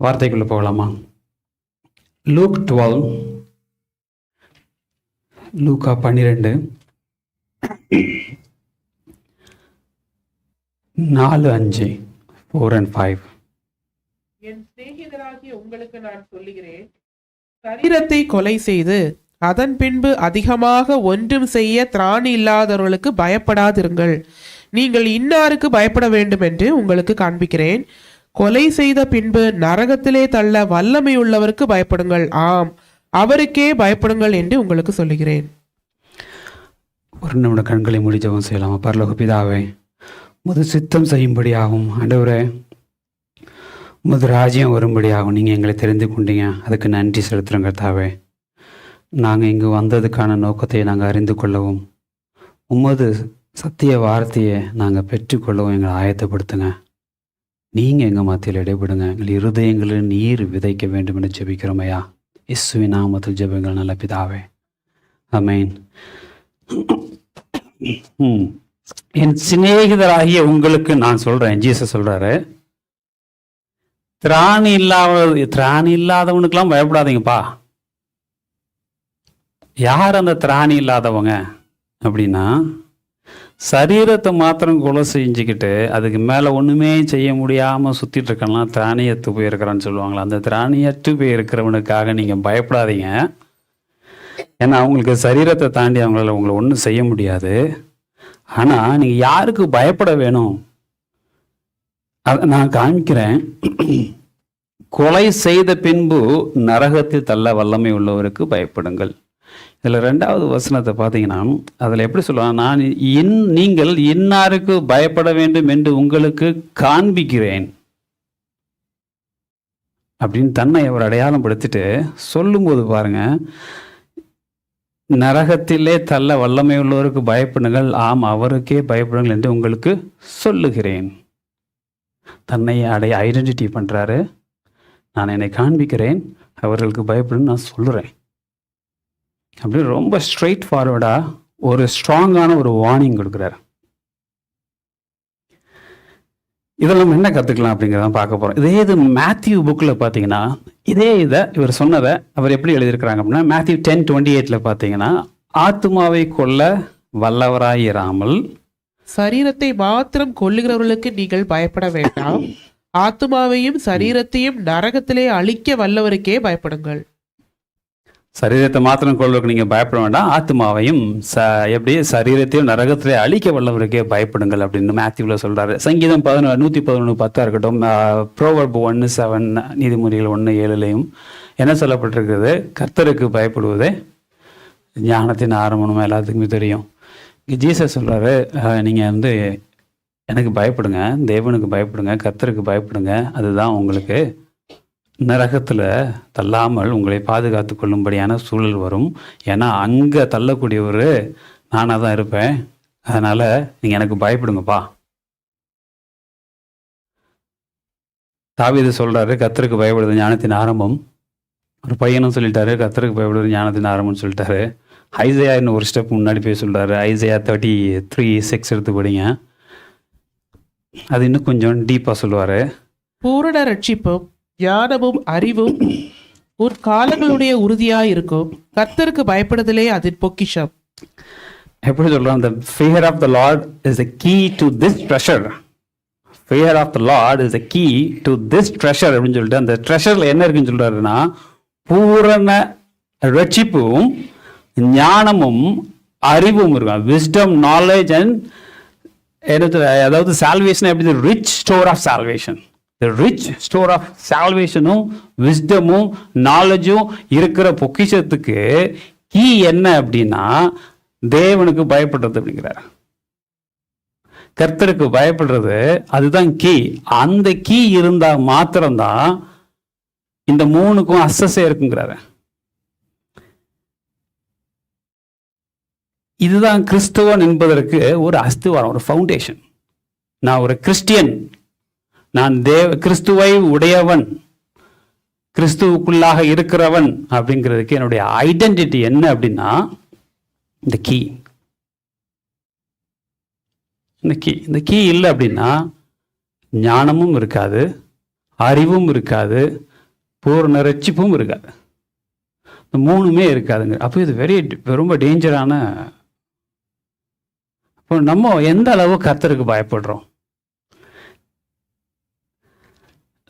வார்த்தைக்குள்ளே போகலாமா? Look 12, Luca 12 4:5, 4 and 5. என் சிநேகிதராகிய உங்களுக்கு நான் சொல்லுகிறேன், சரீரத்தை கொலை செய்து அதன் பின்பு அதிகமாக ஒன்றும் செய்ய திராணி இல்லாதவர்களுக்கு பயப்படாதிருங்கள். நீங்கள் இன்னாருக்கு பயப்பட வேண்டும் என்று உங்களுக்கு காண்பிக்கிறேன். கொலை செய்த பின்பு நரகத்திலே தள்ள வல்லமை உள்ளவருக்கு பயப்படுங்கள். ஆம், அவருக்கே பயப்படுங்கள் என்று உங்களுக்கு சொல்லுகிறேன். ஒரு நிமிட கண்களை மூடி ஜெபம் செய்யலாமா? பரலோக பிதாவே, முது சித்தம் செய்யும்படியாகும் ஆண்டவரே, முது ராஜ்யம் வரும்படியாகும் நீங்கள் எங்களை தெரிந்து கொண்டீங்க. அதுக்கு நன்றி செலுத்துகிறோங்க கர்த்தாவே. நாங்கள் இங்கு வந்ததுக்கான நோக்கத்தை நாங்கள் அறிந்து கொள்ளவும், உமது சத்திய வார்த்தையை நாங்கள் பெற்றுக்கொள்ளவும் எங்களை ஆயத்தப்படுத்துங்க. நீங்கள் எங்கள் மத்தியில் இடைபடுங்க. எங்கள் இருதயங்களில் நீர் விதைக்க வேண்டும் என்று ஜெபிக்கிறோம் ஐயா. இயேசுவின் நாமத்தில் ஜெபங்கள் நல்ல பிதாவே, ஆமென். என் சிநேகிதராகிய உங்களுக்கு நான் சொல்கிறேன், ஜீசஸ் சொல்கிறாரு, திராணி இல்லாதவனுக்கெல்லாம் பயப்படாதீங்கப்பா. யார் அந்த திராணி இல்லாதவங்க அப்படின்னா, சரீரத்தை மாத்திரம் கொலை செஞ்சுக்கிட்டு அதுக்கு மேலே ஒன்றுமே செய்ய முடியாமல் சுற்றிட்டு இருக்கலாம், திராணியத்து போயிருக்கிறான்னு சொல்லுவாங்களா. அந்த திராணியத்து போயிருக்கிறவனுக்காக நீங்கள் பயப்படாதீங்க. ஏன்னா அவங்களுக்கு சரீரத்தை தாண்டி அவங்களால உங்களை ஒன்றும் செய்ய முடியாது. ஆனால் நீங்கள் யாருக்கு பயப்பட வேணும் அதை நான் காமிக்கிறேன். கொலை செய்த பின்பு நரகத்தில் தள்ள வல்லமை உள்ளவருக்கு பயப்படுங்கள். இதில் 2வது வசனத்தை பார்த்தீங்கன்னா, அதில் எப்படி சொல்லுவாங்க, நீங்கள் இன்னாருக்கு பயப்பட வேண்டும் என்று உங்களுக்கு காண்பிக்கிறேன் அப்படின்னு தன்னை அவர் அடையாளம் படுத்திட்டு சொல்லும்போது பாருங்க, நரகத்திலே தள்ள வல்லமை உள்ளவருக்கு பயப்படுங்கள், ஆம் அவருக்கே பயப்படுங்கள் என்று உங்களுக்கு சொல்லுகிறேன். தன்னை ஐடென்டிட்டி பண்ணுறாரு. நான் என்னை காண்பிக்கிறேன், அவர்களுக்கு பயப்படுன்னு நான் சொல்லுறேன். அப்படி ரொம்ப ஸ்ட்ரெயிட் ஃபார்வர்டாக ஒரு ஸ்ட்ராங்கான ஒரு வார்னிங் கொடுக்குறாரு. இதில் நம்ம என்ன கற்றுக்கலாம் அப்படிங்கிறத பார்க்க போகிறோம். இதே இது மேத்யூ புக்கில் பார்த்தீங்கன்னா, இதே இதை இவர் சொன்னதை அவர் எப்படி எழுதியிருக்கிறாங்க அப்படின்னா, மேத்யூ 10:28 பார்த்தீங்கன்னா, ஆத்துமாவை கொல்ல வல்லவராயிராமல் சரீரத்தை மாத்திரம் கொல்லுகிறவர்களுக்கு நீங்கள் பயப்பட வேண்டாம், ஆத்துமாவையும் சரீரத்தையும் நரகத்திலே அழிக்க வல்லவருக்கே பயப்படுங்கள். சரீரத்தை மாத்திரம் கொள்வதற்கு நீங்கள் பயப்பட வேண்டாம், ஆத்மாவையும் எப்படி சரீரத்தையும் நரகத்திலே அழிக்க வல்லவருக்கே பயப்படுங்கள் அப்படின்னு மேத்யூவில் சொல்கிறாரு. சங்கீதம் 111:10 இருக்கட்டும், ப்ரோவர்ப் 1:7, நீதிமொழிகள் 1:7 என்ன சொல்லப்பட்டிருக்கிறது? கர்த்தருக்கு பயப்படுவதே ஞானத்தின் ஆரம்பம், எல்லாத்துக்குமே தெரியும். ஜீசஸ் சொல்கிறாரு, நீங்கள் எனக்கு பயப்படுங்க, தேவனுக்கு பயப்படுங்க, கர்த்தருக்கு பயப்படுங்க, அதுதான் உங்களுக்கு நரகத்தில் தள்ளாமல் உங்களை பாதுகாத்து கொள்ளும்படியான சூழல் வரும். ஏன்னா அங்கே தள்ளக்கூடியவர் நானாக தான் இருப்பேன், அதனால் நீங்கள் எனக்கு பயப்படுங்கப்பா. தாவீது சொல்கிறாரு, கர்த்தருக்கு பயப்படுறது ஞானத்தின் ஆரம்பம். ஒரு பையனும் சொல்லிட்டாரு, கர்த்தருக்கு பயப்படுறது ஞானத்தின் ஆரம்பம்னு சொல்லிட்டாரு. ஐசையா இன்னும் ஒரு ஸ்டெப் முன்னாடி போய் சொல்கிறாரு. ஐசையா 33:6 எடுத்து படிங்க, அது இன்னும் கொஞ்சம் டீப்பாக சொல்லுவார். பூரண ரட்சிப்பும் ஞானமும் அறிவும் ஒரு காலங்களுடைய உறுதியா இருக்கும், கர்த்தருக்கு பயப்படுதலே அதின் பொக்கிஷம். எப்படி சொல்றான்? The fear of the Lord is the key to this treasure. Fear of the Lord is the key to this treasure அப்படின்னு சொல்லிட்டு, அந்த ட்ரெஷர்ல என்ன இருக்குன்னு சொல்றாருன்னா, பூரண ரட்சிப்பும் ஞானமும் அறிவும் இருக்கும். விஸ்டம், நாலேஜ் அண்ட் அதாவது சால்வேஷன் எப்படி, rich store of salvation. Rich store of சால்வேஷனும் விஸ்டமும் நாலேஜும் இருக்கிற பொக்கிஷத்துக்கு கீ என்ன அப்படின்னா, தேவனுக்கு பயப்படுறது அப்படிங்கிறார். கர்த்தருக்கு பயப்படுறது அதுதான் கீ. அந்த கீ இருந்தா மாத்திரம்தான் இந்த 3க்கும் அசஸே இருக்குங்கிறாரு. இதுதான் கிறிஸ்தவன் என்பதற்கு ஒரு அஸ்திவாரம், ஒரு ஃபவுண்டேஷன். நான் ஒரு கிறிஸ்டியன், நான் கிறிஸ்துவை உடையவன், கிறிஸ்துவுக்குள்ளாக இருக்கிறவன் அப்படிங்கிறதுக்கு என்னுடைய ஐடென்டிட்டி என்ன அப்படின்னா இந்த கீ. இந்த கீ இல்லை அப்படின்னா ஞானமும் இருக்காது, அறிவும் இருக்காது, பூர்ண ரட்சிப்பும் இருக்காது. இந்த மூணுமே இருக்காதுங்க. அப்போ இது ரொம்ப டேஞ்சரான. இப்போ நம்ம எந்த அளவு கர்த்தருக்கு பயப்படுறோம்?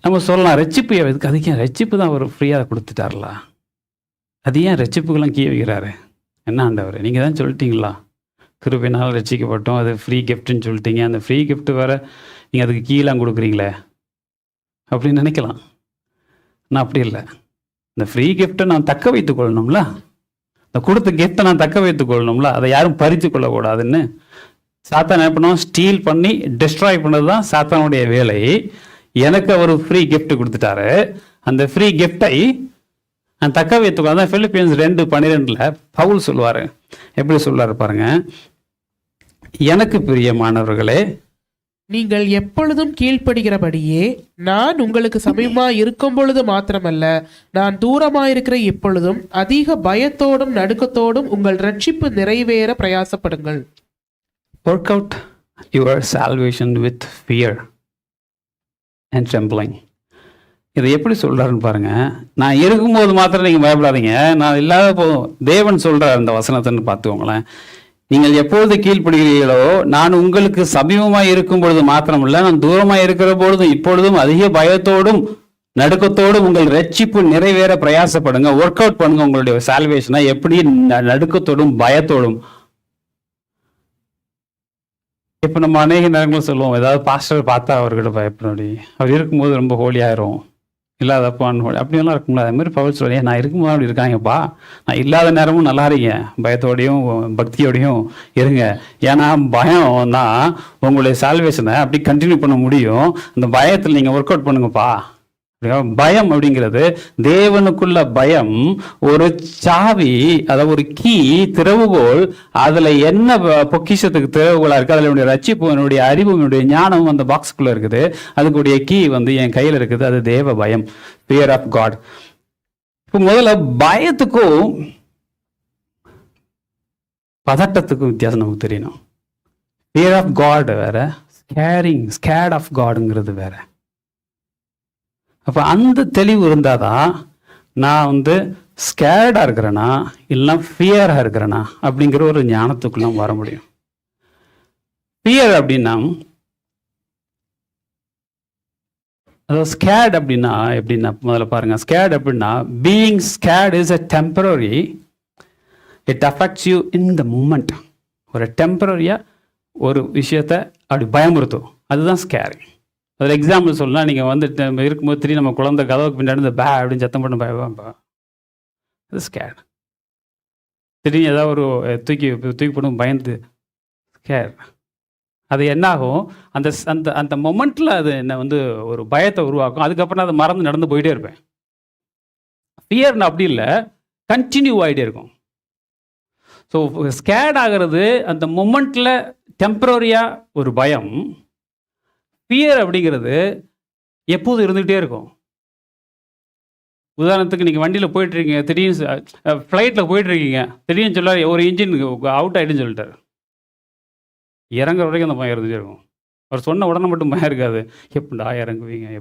நம்ம சொல்லலாம் ரட்சிப்பு எதுக்கு, அதுக்கு ஏன் ரட்சிப்பு தான் அவர் ஃப்ரீயாக கொடுத்துட்டார்ல, அது ஏன் ரட்சிப்புக்கெல்லாம் கீ வைக்கிறாரு? என்ன ஆண்டவர், நீங்கள் தான் சொல்லிட்டீங்களா கிருபையினால் ரட்சிக்கப்பட்டோம், அது ஃப்ரீ கிஃப்ட்னு சொல்லிட்டீங்க, அந்த ஃப்ரீ கிஃப்ட் வேறு நீங்கள் அதுக்கு கீழாக கொடுக்குறீங்களே அப்படின்னு நினைக்கலாம். நான் அப்படி இல்லை. இந்த ஃப்ரீ கிஃப்ட்டை நான் தக்க வைத்துக் கொள்ளணும்ல, இந்த கொடுத்த கிஃப்ட்டை நான் தக்க வைத்துக் கொள்ளணும்ல, அதை யாரும் பறித்து கொள்ளக்கூடாதுன்னு சாத்தான் என்ன பண்ணுவோம், ஸ்டீல் பண்ணி டிஸ்ட்ராய் பண்ணது தான் சாத்தானுடைய வேலை. எனக்கு அவர் ஃப்ரீ கிஃப்ட் கொடுத்துட்டாரு, அந்த ஃப்ரீ கிஃப்டை நான் தக்க வைத்துக்கொள்ள. பிலிப்பியன்ஸ் 2:12 பவுல் சொல்லுவார். எப்படி சொல்லுவார் பாருங்க, எனக்கு பிரியமானவர்களே, நீங்கள் எப்பொழுதும் கீழ்ப்படுகிறபடியே நான் உங்களுக்கு சமீபமாக இருக்கும் பொழுது மாத்திரமல்ல, நான் தூரமாயிருக்கிற எப்பொழுதும் அதிக பயத்தோடும் நடுக்கத்தோடும் உங்கள் ரட்சிப்பு நிறைவேற பிரயாசப்படுங்கள். Work out your salvation with fear and trembling. இதை எப்படி சொல்றாருன்னு பாருங்க. நான் இருக்கும்போது மாத்திரம் நீங்கள் பயப்படாதீங்க, நான் இல்லாத போதும். தேவன் சொல்றார் இந்த வசனத்தைன்னு பார்த்துக்கோங்களேன். நீங்கள் எப்பொழுது கீழ்ப்படுகிறீர்களோ நான் உங்களுக்கு சமீபமாக இருக்கும் பொழுது மாத்திரமல்ல, நான் தூரமாக இருக்கிற பொழுதும் இப்பொழுதும் அதிக பயத்தோடும் நடுக்கத்தோடும் உங்கள் ரட்சிப்பு நிறைவேற பிரயாசப்படுங்க. ஒர்க் அவுட் பண்ணுங்க உங்களுடைய சால்வேஷனை. எப்படி? நடுக்கத்தோடும் பயத்தோடும். இப்போ நம்ம அநேக நேரங்களும் சொல்லுவோம், ஏதாவது பாஸ்டர் பார்த்தா அவர்கிட்ட பயப்படணும், அவர் இருக்கும்போது ரொம்ப ஹோலியாயிரும், இல்லாதப்போ அன்ஹோலி அப்படியெல்லாம் இருக்கும்ல. அது மாதிரி பவுல் சொல்லுவேன், நான் இருக்கும்போது அப்படி இருக்காங்கப்பா, நான் இல்லாத நேரமும் நல்லா இருங்க, பயத்தோடையும் பக்தியோடையும் இருங்க. ஏன்னா பயம் தான் உங்களுடைய சால்வேஷனை அப்படி கண்டினியூ பண்ண முடியும். அந்த பயத்தில் நீங்கள் ஒர்க் அவுட் பண்ணுங்கப்பா. பயம் அப்படிங்கிறது தேவனுக்குள்ள பயம் ஒரு சாவி, அதாவது ஒரு கீ, திறவுகோல். அதுல என்ன பொக்கிஷத்துக்கு திறவுகோலா இருக்கு, அதுல என்னுடைய ரட்சிப்பு, என்னுடைய அறிவு, என்னுடைய ஞானம் அந்த பாக்ஸுக்குள்ள இருக்குது. அதுக்குடைய கீ என் கையில இருக்குது. அது தேவ பயம், ஃபியர் ஆஃப் காட். இப்போ முதல்ல பயத்துக்கும் பதட்டத்துக்கும் வித்தியாசம் நமக்கு தெரியணும். ஃபியர் ஆஃப் காட் வேற, ஸ்கேர்ட் ஆஃப் காடுங்கிறது வேற. அப்போ அந்த தெளிவு இருந்தால் தான் நான் ஸ்கேர்டாக இருக்கிறேனா இல்லைனா ஃபியராக இருக்கிறேனா அப்படிங்கிற ஒரு ஞானத்துக்குள்ள வர முடியும். ஃபியர் அப்படின்னா, அதாவது ஸ்கேர்ட் அப்படின்னா எப்படின்னா, முதல்ல பாருங்க, ஸ்கேர்ட் அப்படின்னா being scared is a temporary, it affects you in the moment. ஒரு டெம்பரரியாக ஒரு விஷயத்தை அப்படி பயமுறுத்தும், அதுதான் ஸ்கேரிங். அதில் எக்ஸாம்பிள் சொல்லலாம், நீங்கள் இருக்கும்போது திடீர்னு நம்ம குழந்தை கதவுக்கு பின்னாடி பே அப்படின்னு சத்தம் பண்ண பயப்பா, அது ஸ்கேர். திடீர்னு ஏதாவது ஒரு தூக்கி போடும் பயந்து ஸ்கேர். அது என்னாகும், அந்த அந்த அந்த மொமெண்ட்டில் அது என்ன ஒரு பயத்தை உருவாக்கும். அதுக்கப்புறம் அதை மறந்து நடந்து போயிட்டே இருப்பேன். ஃபியர்னு அப்படி இல்லை, கண்டினியூ ஆகிட்டே இருக்கும். ஸோ ஸ்கேர்ட் ஆகிறது அந்த மொமெண்ட்டில் டெம்பரரியாக ஒரு பயம். ஃபியர் அப்படிங்கிறது எப்போதும் இருந்துகிட்டே இருக்கும். உதாரணத்துக்கு நீங்கள் வண்டியில் போயிட்டுருக்கீங்க, திடீர்னு ஃப்ளைட்டில் போயிட்டுருக்கீங்க, திடீர்னு சொல்லார் ஒரு இன்ஜின் அவுட் ஆகிடுன்னு சொல்லிட்டார். இறங்குற வரைக்கும் அந்த பயம் இருந்துகிட்டே இருக்கும். அவர் சொன்ன உடனே மட்டும் பயம் இருக்காது, எப்படா இறங்குவீங்க,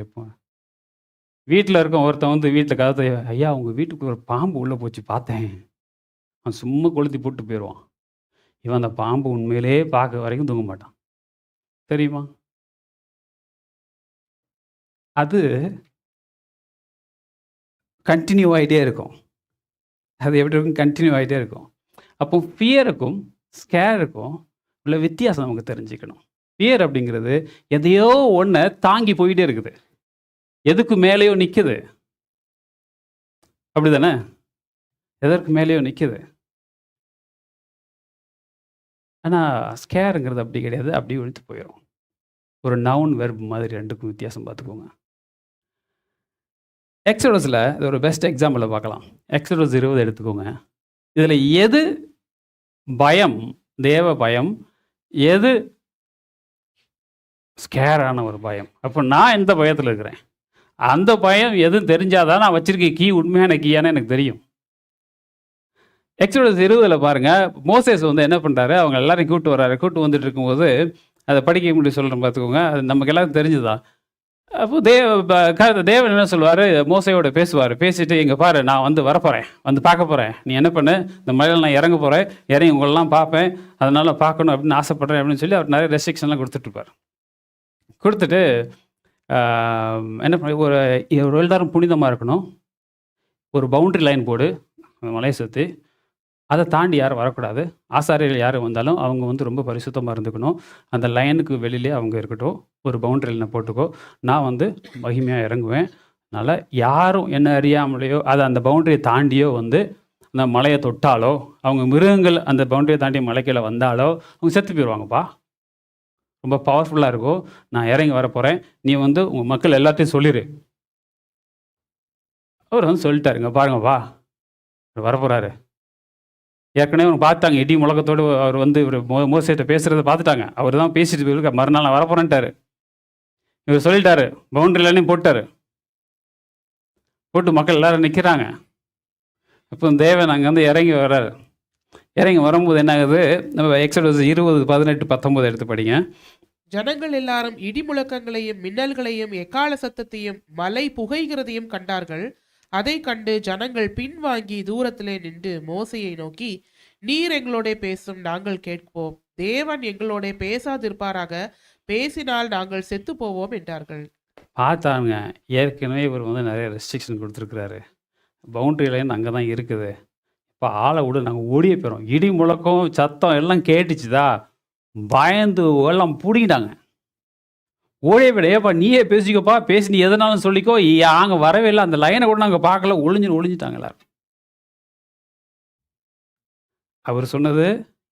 எப்போ. வீட்டில் இருக்கோம், ஒருத்தன் வீட்டில் கதை, ஐயா உங்கள் வீட்டுக்கு ஒரு பாம்பு உள்ளே போச்சு பார்த்தேன், அவன் சும்மா கொளுத்தி போட்டு போயிடுவான். இவன் அந்த பாம்பு உண்மையிலே பார்க்க வரைக்கும் தூங்க மாட்டான், தெரியுமா? அது கண்டினியூ ஆகிட்டே இருக்கும். அது எப்படி இருக்கும், கண்டினியூ ஆகிட்டே இருக்கும். அப்போ ஃபியருக்கும் ஸ்கேருக்கும் உள்ள வித்தியாசம் நமக்கு தெரிஞ்சுக்கணும். ஃபியர் அப்படிங்கிறது எதையோ ஒன்றை தாங்கி போயிட்டே இருக்குது, எதுக்கு மேலேயோ நிற்குது, அப்படி தானே? எதற்கு மேலேயோ நிற்குது. ஆனால் ஸ்கேருங்கிறது அப்படி கிடையாது, அப்படி ஒழித்து போயிடும். ஒரு நவுன் வெர்ப் மாதிரி, ரெண்டுக்கும் வித்தியாசம் பார்த்துக்கோங்க. எக்ஸோடஸில் இது ஒரு பெஸ்ட் எக்ஸாம்பிளை பார்க்கலாம். எக்ஸோடஸ் 20 எடுத்துக்கோங்க. இதில் எது பயம், தேவ பயம், எது ஸ்கேரான ஒரு பயம்? அப்போ நான் எந்த பயத்தில் இருக்கிறேன், அந்த பயம் எதுவும் தெரிஞ்சாதான் நான் வச்சிருக்க கீ உண்மையான கீயானு எனக்கு தெரியும். எக்ஸோடஸ் 20 பாருங்கள், மோசேஸ் என்ன பண்ணுறாரு, அவங்க எல்லாரையும் கூப்பிட்டு வந்துட்டு இருக்கும்போது அதை படிக்க முடியும் சொல்கிறேன் பார்த்துக்கோங்க. அது நமக்கு எல்லாரும் தெரிஞ்சுதான். அப்போ தேவன் என்ன சொல்லுவார், மோசையோட பேசுவார். பேசிட்டு, இங்கே பாரு, நான் வந்து வரப்போகிறேன், வந்து பார்க்க போகிறேன். நீ என்ன பண்ணு, இந்த மலையில் நான் இறங்க போகிறேன், இறங்கி உங்களெல்லாம் பார்ப்பேன், அதனால் பார்க்கணும் அப்படின்னு ஆசைப்பட்றேன் அப்படின்னு சொல்லி அவர் நிறைய ரெஸ்ட்ரிக்ஷன்லாம் கொடுத்துட்ருப்பார். கொடுத்துட்டு என்ன பண்ண, ஒரு எல்லாரும் புனிதமாக இருக்கணும், ஒரு பவுண்ட்ரி லைன் போடு அந்த மலையை சுற்றி, அதை தாண்டி யாரும் வரக்கூடாது. ஆசாரியர்கள் யார் வந்தாலும் அவங்க வந்து ரொம்ப பரிசுத்தமாக இருந்துக்கணும். அந்த லைனுக்கு வெளியிலே அவங்க இருக்கட்டும். ஒரு பவுண்டரி லைனை போட்டுக்கோ. நான் வந்து மகிமையாக இறங்குவேன். அதனால் யாரும் என்ன அறியாமலையோ அதை அந்த பவுண்டரியை தாண்டியோ வந்து அந்த மலையை தொட்டாலோ, அவங்க மிருகங்கள் அந்த பவுண்டரியை தாண்டி மலைக்கீழே வந்தாலோ அவங்க செத்து போயிடுவாங்கப்பா. ரொம்ப பவர்ஃபுல்லாக இருக்கும். நான் இறங்கி வரப்போகிறேன், நீ வந்து உங்கள் மக்கள் எல்லாத்தையும் சொல்லிடு. அவர் வந்து சொல்லிட்டாருங்க, பாருங்கப்பா வரப்போகிறாரு. ஏற்கனவே அவங்க பார்த்தாங்க, இடி முழக்கத்தோடு அவர் வந்து இவர் மோசையிட்ட பேசுகிறத பார்த்துட்டாங்க. அவர் தான் பேசிட்டு போயிருக்க, மறுநாள் நான் வரப்போறேன்ட்டாரு. இவர் சொல்லிட்டாரு, பவுண்டரி லைனையும் போட்டார். போட்டு மக்கள் எல்லாரும் நிற்கிறாங்க. அப்போ தேவன் அங்கேருந்து இறங்கி வர்றாரு. இறங்கி வரும்போது என்ன ஆகுது, நம்ம எக்ஸோடஸ் 20:18-19 எடுத்து படிங்க. ஜனங்கள் எல்லாரும் இடி முழக்கங்களையும் மின்னல்களையும் எக்கால சத்தத்தையும் மலை புகைகிறதையும் கண்டார்கள். அதை கண்டு ஜனங்கள் பின்வாங்கி தூரத்திலே நின்று மோசையை நோக்கி, நீர் எங்களோட பேசும், நாங்கள் கேட்போம். தேவன் எங்களோட பேசாதிருப்பாராக, பேசினால் நாங்கள் செத்து போவோம் என்றார்கள். பார்த்தாங்க, ஏற்கனவே இவர் வந்து நிறைய ரெஸ்ட்ரிக்ஷன் கொடுத்துருக்குறாரு. பவுண்டரி லைன் அங்கே தான் இருக்குது. இப்போ ஆளை விட நாங்கள் ஓடியே போயிடும். இடி முழக்கம் சத்தம் எல்லாம் கேட்டுச்சுதா, பயந்து எல்லாம் பிடிக்கிட்டாங்க. ஓடியே போயிட, ஏப்பா நீயே பேசிக்கப்பா, பேசி நீ எதனாலும் சொல்லிக்கோ, அங்கே வரவே இல்லை, அந்த லைனை கூட நாங்கள் பார்க்கல, ஒளிஞ்சிட்டாங்க எல்லாரும். அவர் சொன்னது,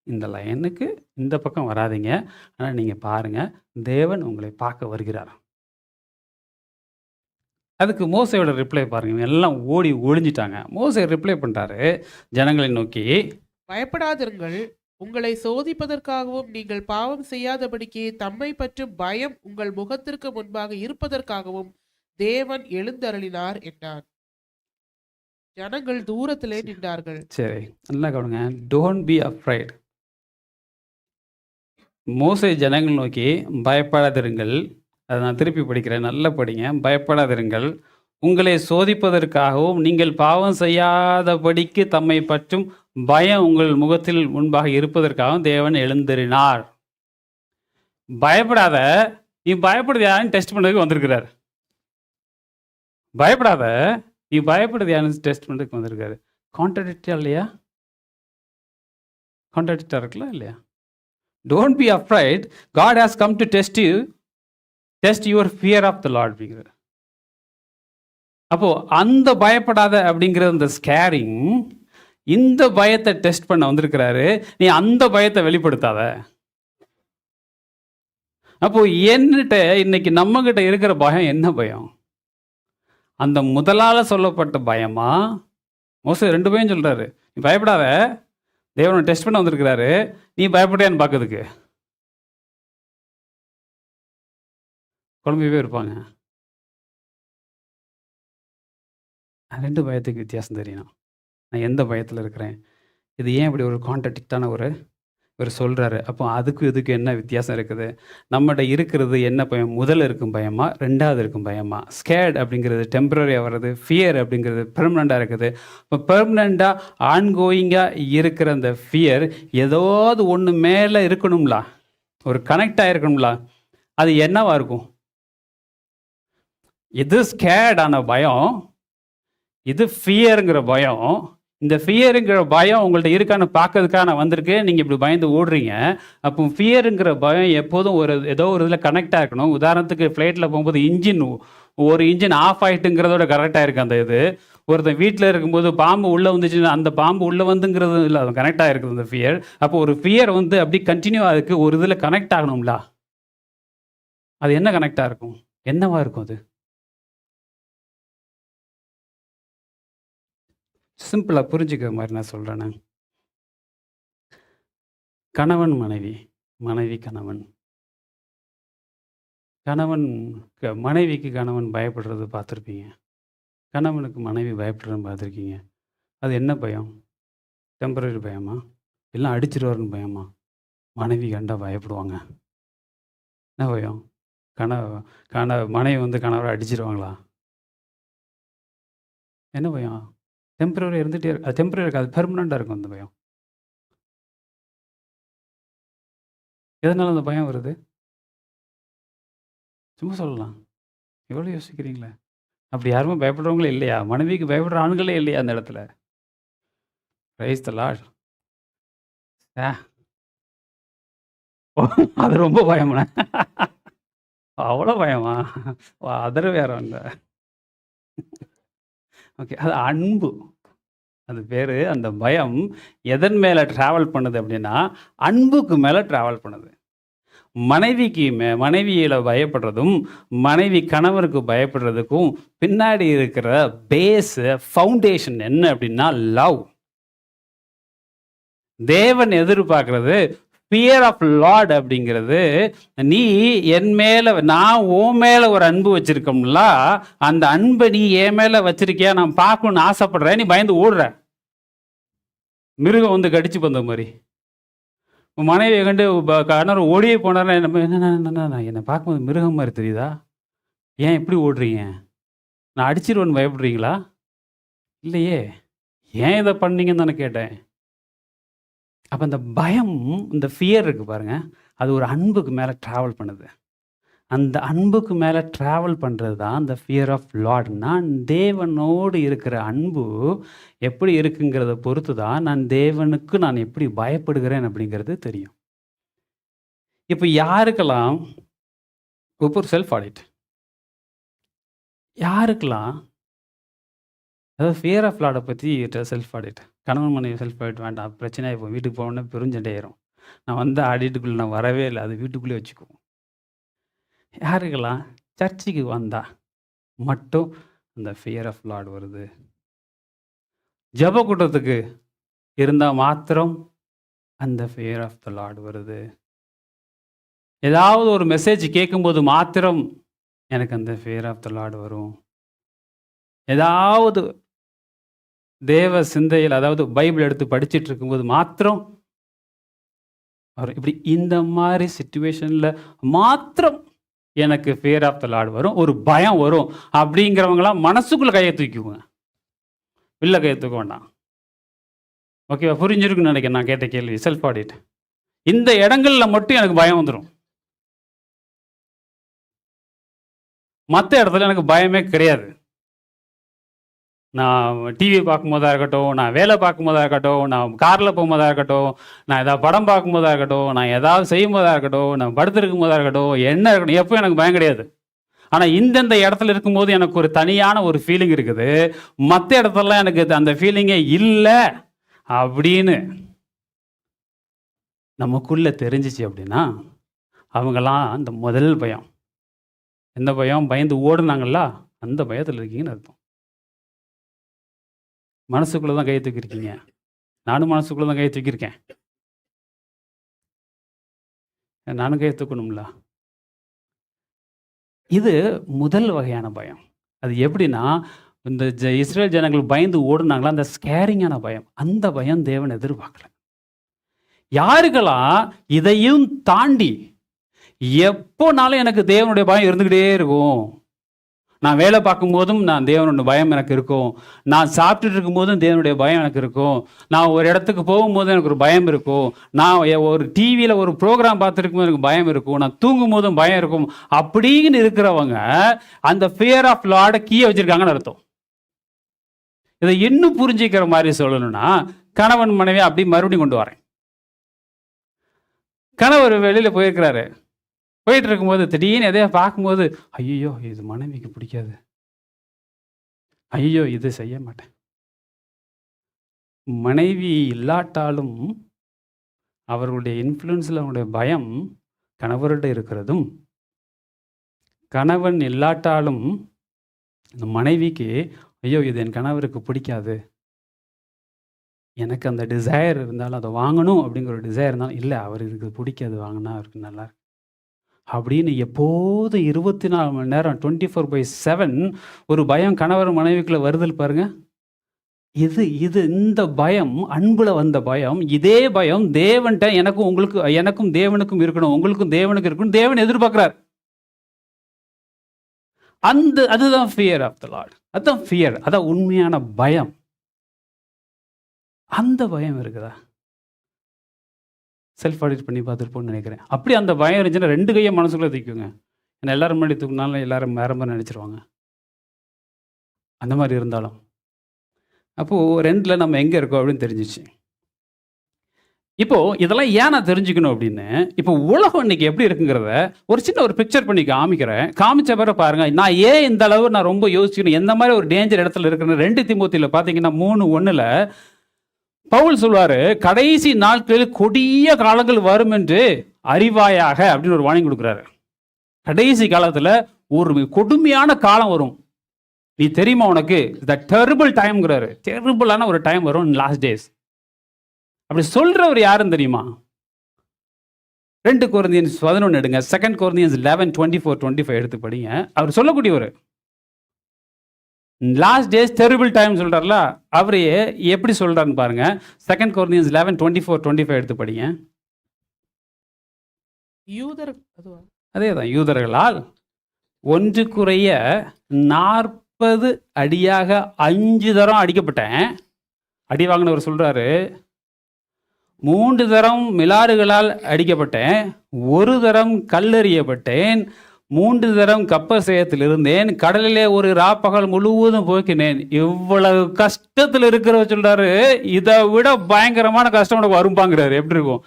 இந்த லைனுக்கு இந்த பக்கம் வராதிங்க, ஆனால் நீங்கள் பாருங்கள், தேவன் உங்களை பார்க்க வருகிறார். அதுக்கு மோசையோட ரிப்ளை பாருங்க, எல்லாம் ஓடி ஒளிஞ்சிட்டாங்க. மோசை ரிப்ளை பண்ணுறாரு ஜனங்களை நோக்கி, பயப்படாதிருங்கள், உங்களை சோதிப்பதற்காகவும் நீங்கள் பாவம் செய்யாதபடிக்கு தம்மை பற்றும் பயம் உங்கள் முகத்திற்கு முன்பாக இருப்பதற்காகவும் தேவன் எழுந்தருளினார் என்றார். ஜனங்கள் தூரத்திலே நின்றார்கள். சரி, நல்லா கவனிங்க, டோன்ட் பி அஃப்ரைட். மோசை ஜனங்கள் நோக்கி, பயப்படாதிருங்கள். அதை நான் திருப்பி படிக்கிறேன், நல்லா படிங்க. பயப்படாதிருங்கள், உங்களை சோதிப்பதற்காகவும் நீங்கள் பாவம் செய்யாதபடிக்கு தம்மை பற்றும் பயம் உங்கள் முகத்தில் முன்பாக இருப்பதற்காகவும் தேவன் எழுந்தருளினார். பயப்படாத, நீ பயப்படுது யாருன்னு டெஸ்ட் பண்ணுறதுக்கு வந்திருக்கிறார். பயப்படாத, நீ பயப்படுது யாருன்னு டெஸ்ட் பண்ணுறதுக்கு வந்திருக்காரு. கான்ட்ராடிக்டா இல்லையா? கான்ட்ராடிக்டா இருக்குல்ல இல்லையா? Don't be afraid, God has come to test your fear of the Lord அப்படிங்கிறார். அப்போ அந்த பயப்படாத அப்படிங்கிற அந்த ஸ்கேரிங், இந்த பயத்தை டெஸ்ட் பண்ண வந்திருக்கிறாரு. நீ அந்த பயத்தை வெளிப்படுத்தாத. அப்போ என்னிட்ட இன்னைக்கு நம்ம கிட்ட இருக்கிற பயம் என்ன பயம்? அந்த முதலால சொல்லப்பட்ட பயமா? மோசே 2 பயம் சொல்றாரு. நீ பயப்படாத, தேவனை டெஸ்ட் பண்ண வந்திருக்கிறாரு, நீ பயப்படியான்னு பார்க்கறதுக்கு. குழம்பிவே இருப்பாங்க. 2 பயத்துக்கு வித்தியாசம் தெரியணும். நான் எந்த பயத்தில் இருக்கிறேன், இது ஏன் இப்படி ஒரு கான்ட்ராடிக்டான இவர் சொல்கிறாரு. அப்போ அதுக்கு இதுக்கு என்ன வித்தியாசம் இருக்குது? நம்மகிட்ட இருக்கிறது என்ன பயம்? முதல்ல இருக்கும் பயமா, 2வது இருக்கும் பயமா? ஸ்கேர்ட் அப்படிங்கிறது டெம்பரரியாக வர்றது, ஃபியர் அப்படிங்கிறது பெர்மனண்ட்டாக இருக்குது. இப்போ பெர்மனண்ட்டாக ஆன்கோயிங்காக இருக்கிற அந்த ஃபியர் ஏதாவது ஒன்று மேலே இருக்கணும்லா, ஒரு கனெக்ட் ஆகிருக்கணும்லா, அது என்னவா இருக்கும்? இது ஸ்கேர்டான பயம், இது ஃபியருங்கிற பயம். இந்த ஃபியருங்கிற பயம் உங்கள்ட்ட இருக்கான்னு பார்க்கறதுக்காக நான் வந்திருக்கேன். நீங்கள் இப்படி பயந்து ஓடுறீங்க. அப்போ ஃபியருங்கிற பயம் எப்போதும் ஏதோ ஒரு இதில் கனெக்டாக இருக்கணும். உதாரணத்துக்கு ஃப்ளைட்டில் போகும்போது ஒரு இன்ஜின் ஆஃப் ஆகிட்டுங்கிறதோட கரெக்டாக இருக்குது அந்த இது. ஒருத்தன் வீட்டில் இருக்கும்போது பாம்பு உள்ளே வந்துச்சுன்னா அந்த பாம்பு உள்ளே வந்துங்கிறது இல்லை, அது கனெக்டாக இருக்குது அந்த ஃபியர். அப்போ ஒரு ஃபியர் வந்து அப்படி கண்டினியூ ஆகுது, ஒரு இதில் கனெக்ட் ஆகணும்ல. அது என்ன கனெக்டாக இருக்கும்? என்னவா இருக்கும் அது? சிம்பிளாக புரிஞ்சுக்கிற மாதிரி நான் சொல்கிறேன்னு, கணவன் மனைவி, மனைவி கணவன், மனைவிக்கு கணவன் பயப்படுறது பார்த்துருப்பீங்க, கணவனுக்கு மனைவி பயப்படுறதுன்னு பார்த்துருக்கீங்க. அது என்ன பயம்? டெம்பரரி பயமா, இல்லை அடிச்சிருவாருன்னு பயமா? மனைவி கண்டா பயப்படுவாங்க. என்ன பயம்? மனைவி வந்து கணவரை அடிச்சிருவாங்களா? என்ன பயம்? டெம்பரரி இருந்துகிட்டே இருக்கு. அது டெம்பரரி இருக்காது, பெர்மனெண்ட்டாக இருக்கும் அந்த பயம். எதனால அந்த பயம் வருது? சும்மா சொல்லலாம். எவ்வளோ யோசிக்கிறீங்களே? அப்படி யாருமே பயப்படுறவங்களே இல்லையா? மனைவிக்கு பயப்படுற ஆண்களே இல்லையா அந்த இடத்துல? Praise the Lord. ஆ அது ரொம்ப பயமா? அவ்வளோ பயமா? அதர் வேற இல்ல. ஓகே. அது அன்பு. அது பேரு அந்த பயம் எதன் மேல டிராவல் பண்ணுது அப்படின்னா, அன்புக்கு மேல டிராவல் பண்ணுது. மனைவியில பயப்படுறதும், மனைவி கணவருக்கு பயப்படுறதுக்கும் பின்னாடி இருக்கிற பேஸ், ஃபவுண்டேஷன் என்ன அப்படின்னா லவ். தேவன் எதிர்பார்க்கிறது ஃபியர் ஆஃப் லார்ட் அப்படிங்கிறது, நீ என் மேல, நான் உன் மேல ஒரு அன்பு வச்சிருக்கோம்ல, அந்த அன்பை நீ என் மேல வச்சிருக்கியா, நான் பார்க்கணும்னு ஆசைப்படுறேன், நீ பயந்து ஓடுற. மிருகம் வந்து கடிச்சு வந்த மாதிரி. உன் மனைவியை கண்டு கணவர் ஓடியே போனார்னா என்னை பார்க்கும்போது மிருகம் மாதிரி தெரியுதா? ஏன் இப்படி ஓடுறீங்க? நான் அடிச்சிருவேன்னு பயப்படுறீங்களா? இல்லையே. ஏன் இதை பண்ணீங்கன்னு தானே கேட்டேன். அப்போ இந்த பயம், இந்த ஃபியர் இருக்கு பாருங்க, அது ஒரு அன்புக்கு மேலே ட்ராவல் பண்ணுது. அந்த அன்புக்கு மேலே ட்ராவல் பண்ணுறது தான் இந்த ஃபியர் ஆஃப் லார்ட். நான் தேவனோடு இருக்கிற அன்பு எப்படி இருக்குங்கிறத பொறுத்து தான் நான் தேவனுக்கு நான் எப்படி பயப்படுகிறேன் அப்படிங்கிறது தெரியும். இப்போ யாருக்கெல்லாம் ஒரு செல்ஃப் ஆடிட், யாருக்கெல்லாம் அதாவது ஃபியர் ஆஃப் லார்டை பற்றி செல்ஃப் ஆடிட், கணவன் மனைவி செல்ஃப் ஆடிட் வேண்டாம், பிரச்சனையாக இப்போ வீட்டுக்கு போனோன்னே பெருஞ்சண்டையாயிரும், நான் வந்து ஆடிட்டுக்குள்ளே நான் வரவே இல்லை, அது வீட்டுக்குள்ளே வச்சுக்குவோம். யாருக்கெல்லாம் சர்ச்சுக்கு வந்தா மட்டும் அந்த ஃபியர் ஆஃப் லார்ட் வருது? ஜெப கூட்டத்துக்கு இருந்தால் மாத்திரம் அந்த ஃபியர் ஆஃப் த லார்ட் வருது. ஏதாவது ஒரு மெசேஜ் கேட்கும்போது மாத்திரம் எனக்கு அந்த ஃபியர் ஆஃப் த லார்ட் வரும். ஏதாவது தேவ சிந்தையில், அதாவது பைபிள் எடுத்து படிச்சுட்டு இருக்கும்போது மாத்திரம் வரும். இப்படி இந்த மாதிரி சிச்சுவேஷனில் மாத்திரம் எனக்கு ஃபியர் ஆஃப் த லார்ட் வரும், ஒரு பயம் வரும். அப்படிங்கிறவங்களாம் மனசுக்குள்ளே கையை தூக்கிக்குங்க, வெளில கையை தூக்க வேண்டாம். ஓகேவா? புரிஞ்சிருக்குன்னு நினைக்கிறேன் நான் கேட்ட கேள்வி. Self audit. இந்த இடங்கள்ல மட்டும் எனக்கு பயம் வந்துடும், மற்ற இடத்துல எனக்கு பயமே கிடையாது. நான் டிவி பார்க்கும்போதாக இருக்கட்டும், நான் வேலை பார்க்கும்போதாக இருக்கட்டும், நான் காரில் போகும்போதாக இருக்கட்டும், நான் ஏதாவது படம் பார்க்கும்போதாக இருக்கட்டும், நான் ஏதாவது செய்யும்போதாக இருக்கட்டும், நான் படுத்திருக்கும் போதாக இருக்கட்டும், என்ன இருக்கட்டும், எப்போ எனக்கு பயம் கிடையாது. ஆனால் இந்தந்த இடத்துல இருக்கும்போது எனக்கு ஒரு தனியான ஒரு ஃபீலிங் இருக்குது, மற்ற இடத்துலலாம் எனக்கு அந்த ஃபீலிங்கே இல்லை அப்படின்னு நமக்குள்ளே தெரிஞ்சிச்சு அப்படின்னா, அவங்கெல்லாம் அந்த முதல் பயம், எந்த பயம்? பயந்து ஓடுனாங்களா, அந்த பயத்தில் இருக்கீங்கன்னு அர்த்தம். மனசுக்குள்ளே தான் கையை தூக்கியிருக்கீங்க. நானும் மனசுக்குள்ளே தான் கையை தூக்கியிருக்கேன். நானும் கையை தூக்கணும்ல. இது முதல் வகையான பயம். அது எப்படின்னா, இந்த இஸ்ரேல் ஜனங்கள் பயந்து ஓடுனாங்களா, அந்த ஸ்கேரிங்கான பயம், அந்த பயம் தேவன் எதிர்பார்க்கல. யாருக்கெல்லாம் இதையும் தாண்டி எப்போனாலும் எனக்கு தேவனுடைய பயம் இருந்துக்கிட்டே இருக்கும், நான் வேலை பார்க்கும்போதும் நான் தேவனுடைய பயம் எனக்கு இருக்கும், நான் சாப்பிட்டுட்டு இருக்கும்போதும் தேவனுடைய பயம் எனக்கு இருக்கும், நான் ஒரு இடத்துக்கு போகும்போதும் எனக்கு ஒரு பயம் இருக்கும், நான் ஒரு டிவியில் ஒரு ப்ரோக்ராம் பார்த்துருக்கும் போது எனக்கு பயம் இருக்கும், நான் தூங்கும் போதும் பயம் இருக்கும், அப்படின்னு இருக்கிறவங்க அந்த ஃபியர் ஆஃப் லார்டை கீழே வச்சிருக்காங்கன்னு அர்த்தம். இதை இன்னும் புரிஞ்சிக்கிற மாதிரி சொல்லணும்னா, கணவன் மனைவி அப்படி மறுபடியும் கொண்டு வரேன். கணவர் வெளியில் போயிருக்கிறாரு, போயிட்டு இருக்கும்போது திடீர்னு எதையா பார்க்கும்போது, ஐயோ இது மனைவிக்கு பிடிக்காது, ஐயோ இது செய்ய மாட்டேன். மனைவி இல்லாட்டாலும் அவர்களுடைய இன்ஃப்ளூயன்ஸில் அவருடைய பயம் கணவர்கிட்ட இருக்கிறதும், கணவன் இல்லாட்டாலும் இந்த மனைவிக்கு ஐயோ இது என் கணவருக்கு பிடிக்காது, எனக்கு அந்த டிசையர் இருந்தாலும் அதை வாங்கணும் அப்படிங்கிற ஒரு டிசையர் இருந்தாலும், இல்லை அவருக்கு இது பிடிக்காது, வாங்கினா அவருக்கு நல்லா இருக்கு அப்படின்னு எப்போது 24 மணி நேரம் 24/7 ஒரு பயம் கணவர் மனைவிக்குள்ள வருதல் பாருங்க. இந்த பயம் அன்புல வந்த பயம். இதே பயம் தேவன்கிட்ட எனக்கும் தேவனுக்கும் இருக்கணும், உங்களுக்கும் தேவனுக்கு இருக்கணும், தேவன் எதிர்பார்க்கிறார். அதுதான் ஃபியர் ஆஃப் த லார்ட். அதுதான் ஃபியர், அதான் உண்மையான பயம். அந்த பயம் இருக்குதா? செல்ஃப் ஆடிட் பண்ணி பார்த்துருப்போம்னு நினைக்கிறேன். அப்படி அந்த பயம் இருந்துச்சுன்னா 2 கையை மனசுக்குள்ளே தூக்குங்க. ஏன்னா எல்லாரும் முன்னாடி தூக்குனாலும் எல்லாரும் வேற மாதிரி நினச்சிருவாங்க. அந்த மாதிரி இருந்தாலும் அப்போது 2ல் நம்ம எங்கே இருக்கோம் அப்படின்னு தெரிஞ்சிச்சு. இப்போது இதெல்லாம் ஏன் நான் தெரிஞ்சுக்கணும் அப்படின்னு, இப்போ உலகம் இன்னைக்கு எப்படி இருக்குங்கிறத ஒரு பிக்சர் பண்ணி காமிக்கிறேன். காமிச்ச பிறகு பாருங்கள், நான் ஏன் இந்த அளவு நான் ரொம்ப யோசிக்கணும், எந்த மாதிரி ஒரு டேஞ்சர் இடத்துல இருக்கிறேன்னு. 2 தீமோத்தேயுல பார்த்தீங்கன்னா 3:1 பவுல் சொல்வார், கடைசி நாட்களில் கொடிய காலங்கள் வரும் என்று அறிவாயாக அப்படின்னு ஒரு வார்னிங் கொடுக்குறாரு. கடைசி காலத்தில் ஒரு கொடுமையான காலம் வரும், நீ தெரியுமா உனக்கு? த டெரிபிள் டைம்ங்கிறாரு. டெரிபிளான ஒரு டைம் வரும், லாஸ்ட் டேஸ். அப்படி சொல்றவர் யாருன்னு தெரியுமா? 2 கொரிந்தியன்ஸ் 11 எடுங்க. 2 கொரிந்தியன்ஸ் 11:24-25 எடுத்து படிங்க. அவர் சொல்லக்கூடியவர் லாஸ்ட் டேஸ் டெரிபிள் டைம் சொல்றாருல, அவரு எப்படி சொல்றாருன்னு பாருங்க. 2 கொரிந்தியன்ஸ் 11:24-25 எடுத்து படிங்க. அதேதான், யூதர்களால் 1 குறைய 40 அடியாக 5 தரம் அடிக்கப்பட்டேன். அடி வாங்கினவர் சொல்றாரு, 3 தரம் மிலாறுகளால் அடிக்கப்பட்டேன், 1 தரம் கல்லெறியப்பட்டேன், 3 தரம் கப்பல் சேயத்தில் இருந்தேன், கடலிலே ஒரு ராப்பகல் முழுவதும் போக்கினேன். இவ்வளவு கஷ்டத்தில் இருக்கிறவ சொல்றாரு, இதை விட பயங்கரமான கஷ்டம் உனக்கு வரும்பாங்கிறாரு. எப்படி இருக்கும்?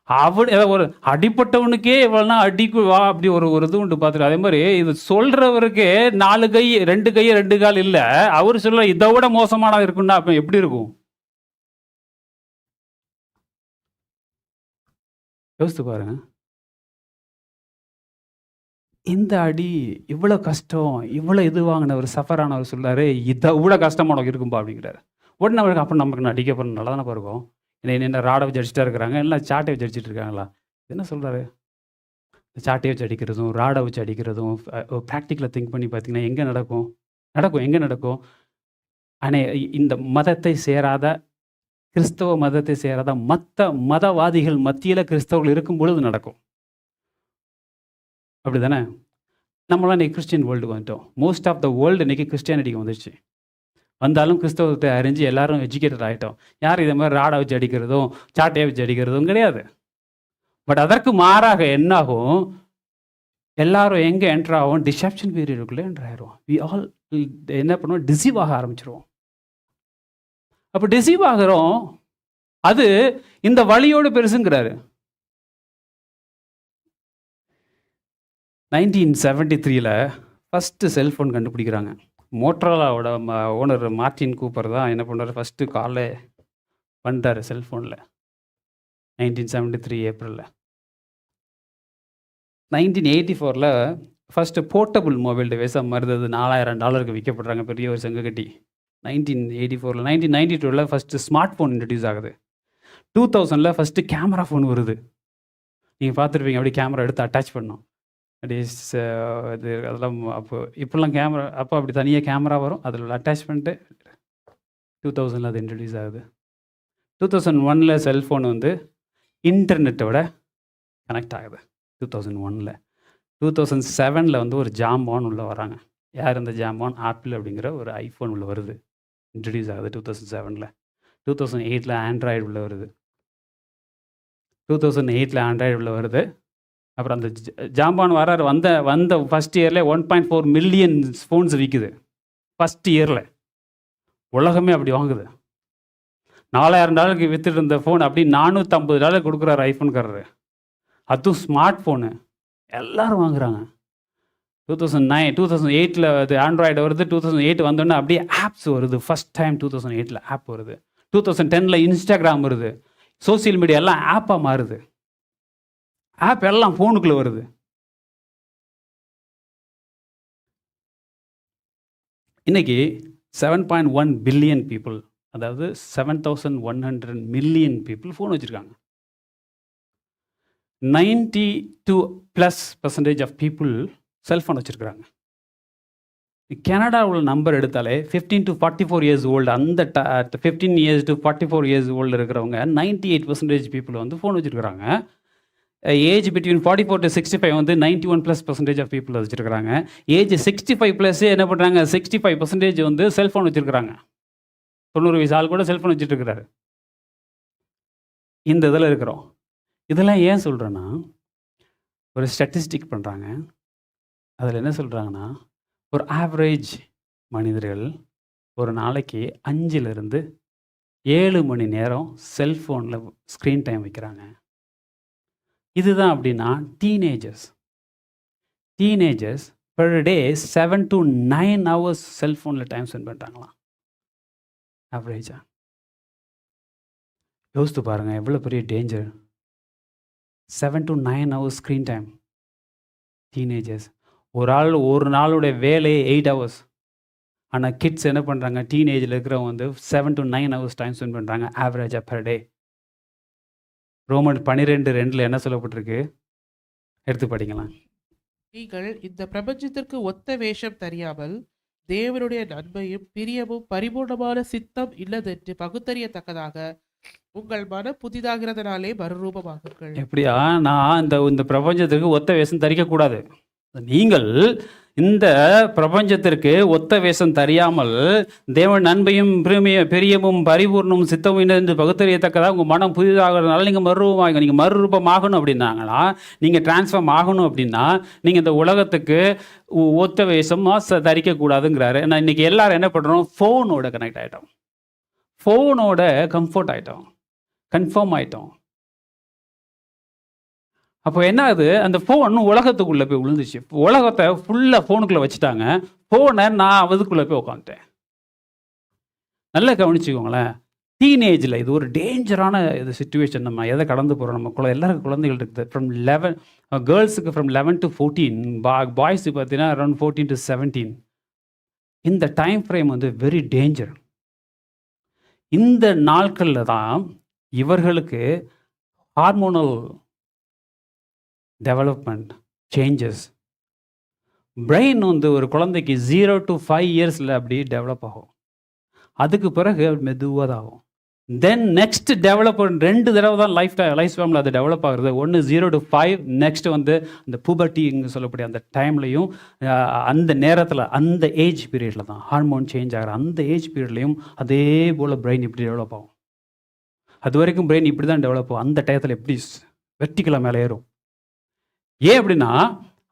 அப்படி ஒரு அடிப்பட்டவனுக்கே இவ்வளோனா அடிக்கு வா, அப்படி ஒரு இது உண்டு பார்த்துட்டு. அதே மாதிரி இது சொல்றவருக்கு 4 கை 2 கை 2 கால் இல்லை. அவர் சொல்ல இதை விட மோசமான இருக்குன்னா அப்போ எப்படி இருக்கும்? யோசித்து பாருங்க. இந்த அடி இவ்வளோ கஷ்டம், இவ்வளோ இது வாங்கினவர் சஃபர் ஆனவர் சொல்றாரு, இதை விட கஷ்டமாக உனக்கு இருக்கும்பா அப்படிங்கிறாரு. உடனே அவருக்கு அப்போ நமக்கு நான் அடிக்க போகிறேன், நல்லா தானே இருக்கும். என்ன ராடை வச்சு அடிச்சுட்டா இருக்கிறாங்க, எல்லாம் சாட்டை வச்சு அடிச்சுட்டு இருக்காங்களா? என்ன சொல்கிறாரு? சாட்டையை வச்சு அடிக்கிறதும் ராடை வச்சு அடிக்கிறதும் ப்ராக்டிக்கலாக திங்க் பண்ணி பார்த்தீங்கன்னா எங்கே எங்கே நடக்கும்? ஆனால் இந்த மதத்தை சேராத, கிறிஸ்தவ மதத்தை சேராத மற்ற மதவாதிகள் மத்தியில் கிறிஸ்தவர்கள் இருக்கும் பொழுது நடக்கும். அப்படி தானே? நம்மளாம் இன்றைக்கி கிறிஸ்டியன் வேர்ல்டுக்கு வந்துட்டோம். மோஸ்ட் ஆஃப் த வேர்ல்டு இன்றைக்கி கிறிஸ்டியானிட்டிக்கு வந்துடுச்சு. வந்தாலும் கிறிஸ்தவத்தை அறிஞ்சு எல்லாரும் எஜுகேட்டட் ஆகிட்டோம். யார் இதை மாதிரி ராடை வச்சு அடிக்கிறதும் சாட்டையை வச்சு அடிக்கிறதும் கிடையாது. பட் அதற்கு மாறாக என்னாகும், எல்லாரும் எங்கே என்ட்ரு ஆகும்? டிசெப்ஷன் பீரியடுக்குள்ளே என்ட்ரு ஆயிடுவோம். வி ஆல் என்ன பண்ணுவோம்? டிசீவ் ஆக ஆரம்பிச்சிருவோம். அப்போ டிசீவ் ஆகிறோம். அது இந்த வழியோடு பெருசுங்கிறாரு. 1973 ஃபஸ்ட்டு செல்ஃபோன் கண்டுபிடிக்கிறாங்க. மோட்டரோலாவோட ஓனர் மார்டின் கூப்பர் தான் என்ன பண்ணார், ஃபஸ்ட்டு காலே பண்ணிட்டார் செல்ஃபோனில் 1973 ஏப்ரலில். 1984 ஃபஸ்ட்டு போர்ட்டபுள் மொபைல் டிவைஸாக மருந்தது $4000 விற்கப்படுறாங்க, பெரிய ஒரு சங்கு கட்டி. 1984 1992 ஃபஸ்ட்டு ஸ்மார்ட் ஃபோன் இன்ட்ரடியூஸ் ஆகுது. 2000 ஃபஸ்ட்டு கேமரா ஃபோன் வருது. நீங்கள் பார்த்துருப்பீங்க, அப்படி கேமரா எடுத்து அட்டாச் பண்ணோம். அப்படி இது அதெல்லாம் அப்போ இப்போல்லாம் கேமரா, அப்போ அப்படி தனியாக கேமரா வரும், அதில் அட்டாச் பண்ணிட்டு 2000 அது இன்ட்ரடியூஸ் ஆகுது. 2001 செல்ஃபோன் வந்து இன்டர்நெட்டோட கனெக்ட் ஆகுது 2001. 2007 வந்து ஒரு ஜாம்பான் உள்ளே வராங்க. யார் இந்த ஜாம்பான்? ஆப்பிள் அப்படிங்கிற ஒரு ஐஃபோன் உள்ள வருது, இன்ட்ரடியூஸ் ஆகுது 2007. 2008 ஆண்ட்ராய்டு உள்ள வருது. 2008 ஆண்ட்ராய்டு உள்ள வருது. அப்புறம் அந்த ஜாம்பான் வராரு. வந்த ஃபஸ்ட் இயரில் 1.4 மில்லியன் ஃபோன்ஸ் விற்குது. ஃபஸ்ட் இயரில் உலகமே அப்படி வாங்குது. $4000 விற்றுட்டு இருந்த ஃபோன் அப்படி $450 கொடுக்குறாரு ஐஃபோன்காரரு. அதுவும் ஸ்மார்ட் ஃபோனு எல்லோரும் வாங்குறாங்க. 2008 அது ஆண்ட்ராய்டு வருது. 2008 வந்தோடனே அப்படியே ஆப்ஸ் வருது. ஃபஸ்ட் டைம் 2008 ஆப் வருது. 2010 இன்ஸ்டாகிராம் வருது. சோசியல் மீடியா எல்லாம் ஆப்பாக மாறுது. ஆப் எல்லாம் ஃபோனுக்குள்ளே வருது. இன்னைக்கு 7.1 பில்லியன் பீப்புள், அதாவது 7,100 மில்லியன் பீப்புள் ஃபோன் வச்சுருக்காங்க. 92% ஆஃப் பீப்புள் செல்ஃபோன் வச்சுருக்குறாங்க. கனடாவில் நம்பர் எடுத்தாலே 15 to 44 years ஓல்டு, அந்த 15 years to 44 years ஓல்டு இருக்கிறவங்க 98% பீப்புள் வந்து ஃபோன் வச்சுருக்குறாங்க. ஏஜ் பிட்வீன் 44 to 65 வந்து 91+% ஆஃப் பீப்புள் வச்சுருக்கிறாங்க. ஏஜ் 65+ என்ன பண்ணுறாங்க, 65% வந்து செல்ஃபோன் வச்சுருக்கிறாங்க. 90 வயசு ஆள் கூட செல்ஃபோன் வச்சுட்டு இருக்கிறாரு. இந்த இதில் இருக்கிறோம். இதெல்லாம் ஏன் சொல்கிறேன்னா, ஒரு ஸ்டாட்டிஸ்டிக் பண்ணுறாங்க. அதில் என்ன சொல்கிறாங்கன்னா, ஒரு ஆவரேஜ் மனிதர்கள் ஒரு நாளைக்கு 5லிருந்து 7 மணி நேரம் செல்ஃபோனில் ஸ்க்ரீன் டைம் வைக்கிறாங்க. இதுதான் அப்படின்னா teenagers per day 7 to 9 hours செல்ஃபோனில் டைம் ஸ்பெண்ட் பண்ணுறாங்களாம் ஆவரேஜா. யோசித்து பாருங்கள் எவ்வளோ பெரிய danger. 7 to 9 hours screen time teenagers. ஒரு நாளுடைய வேலையே 8 hours. ஆனால் கிட்ஸ் என்ன பண்ணுறாங்க, டீனேஜில் இருக்கிறவங்க வந்து 7 to 9 hours டைம் ஸ்பெண்ட் பண்ணுறாங்க ஆவரேஜாக பெர் டே. ரோமன் 12:2 என்ன சொல்லப்பட்டிருக்கு, எடுத்து படிக்கலாம். நீங்கள் இந்த பிரபஞ்சத்திற்கு ஒத்த வேஷம் தெரியாமல் தேவனுடைய நன்மையும் பிரியமும் பரிபூர்ணமான சித்தம் இல்லதென்று பகுத்தறியத்தக்கதாக உங்கள் மனம் புதிதாகிறதுனாலே மறுரூபமாகுங்கள். எப்படியா, நான் இந்த பிரபஞ்சத்திற்கு ஒத்த வேஷம் தரிக்கக்கூடாது. நீங்கள் இந்த பிரபஞ்சத்திற்கு ஒத்த வேஷம் தெரியாமல் தேவன் நன்மையும் பிரியமும் பரிபூர்ணமும் சித்தமும் என்று பகுத்தறியத்தக்கதாக உங்கள் மனம் புதிதாகிறதுனால நீங்கள் மறுரூபமாக, நீங்கள் மறுரூபமாகணும் அப்படின்னாங்களா, நீங்கள் டிரான்ஸ்ஃபார்ம் ஆகணும் அப்படின்னா நீங்கள் இந்த உலகத்துக்கு ஒத்த வேஷமாக தரிக்கக்கூடாதுங்கிறாரு. நான் இன்றைக்கி எல்லாரும் என்ன பண்ணுறோம், ஃபோனோட கனெக்ட் ஆகிட்டோம், ஃபோனோட கம்ஃபர்ட் ஆகிட்டோம், கன்ஃபார்ம் ஆகிட்டோம். அப்போ என்ன ஆகுது, அந்த ஃபோன் உலகத்துக்குள்ளே போய் விழுந்துச்சு. உலகத்தை ஃபுல்லாக ஃபோனுக்குள்ளே வச்சுட்டாங்க. ஃபோனை நான் அதுக்குள்ளே போய் உட்காந்துட்டேன். நல்லா கவனிச்சுக்கோங்களேன். டீனேஜில் இது ஒரு டேஞ்சரான இது சுச்சுவேஷன். நம்ம எதை கடந்து போகிறோம், நம்ம எல்லாருக்கும் குழந்தைகள் இருக்குது. ஃப்ரம் 11 கேர்ள்ஸுக்கு ஃப்ரம் 11 to 14, பாய்ஸுக்கு பார்த்தீங்கன்னா அரௌண்ட் 14 to 17. இந்த டைம் ஃப்ரேம் வந்து வெரி டேஞ்சர். இந்த நாட்களில் தான் இவர்களுக்கு ஹார்மோனல் டெவலப்மெண்ட் சேஞ்சஸ். பிரெயின் வந்து ஒரு குழந்தைக்கு 0 to 5 இயர்ஸில் அப்படி டெவலப் ஆகும். அதுக்கு பிறகு மெதுவாக தான் ஆகும். தென் நெக்ஸ்ட் டெவலப் 2 தடவை தான் லைஃப் ஸ்பேமில் அது டெவலப் ஆகுறது. ஒன்று 0 to 5, நெக்ஸ்ட் வந்து அந்த புபர்ட்டி இங்கே சொல்லக்கூடிய அந்த டைம்லையும் அந்த நேரத்தில் அந்த ஏஜ் பீரியடில் தான் ஹார்மோன் சேஞ்ச் ஆகிற அந்த ஏஜ் பீரியட்லையும் அதே போல் பிரெயின் இப்படி டெவலப் ஆகும். அது வரைக்கும் பிரெயின் இப்படி தான் டெவலப் ஆகும். அந்த டயத்தில் எப்படி வெர்டிகலாக மேலே ஏறும். ஏன் அப்படின்னா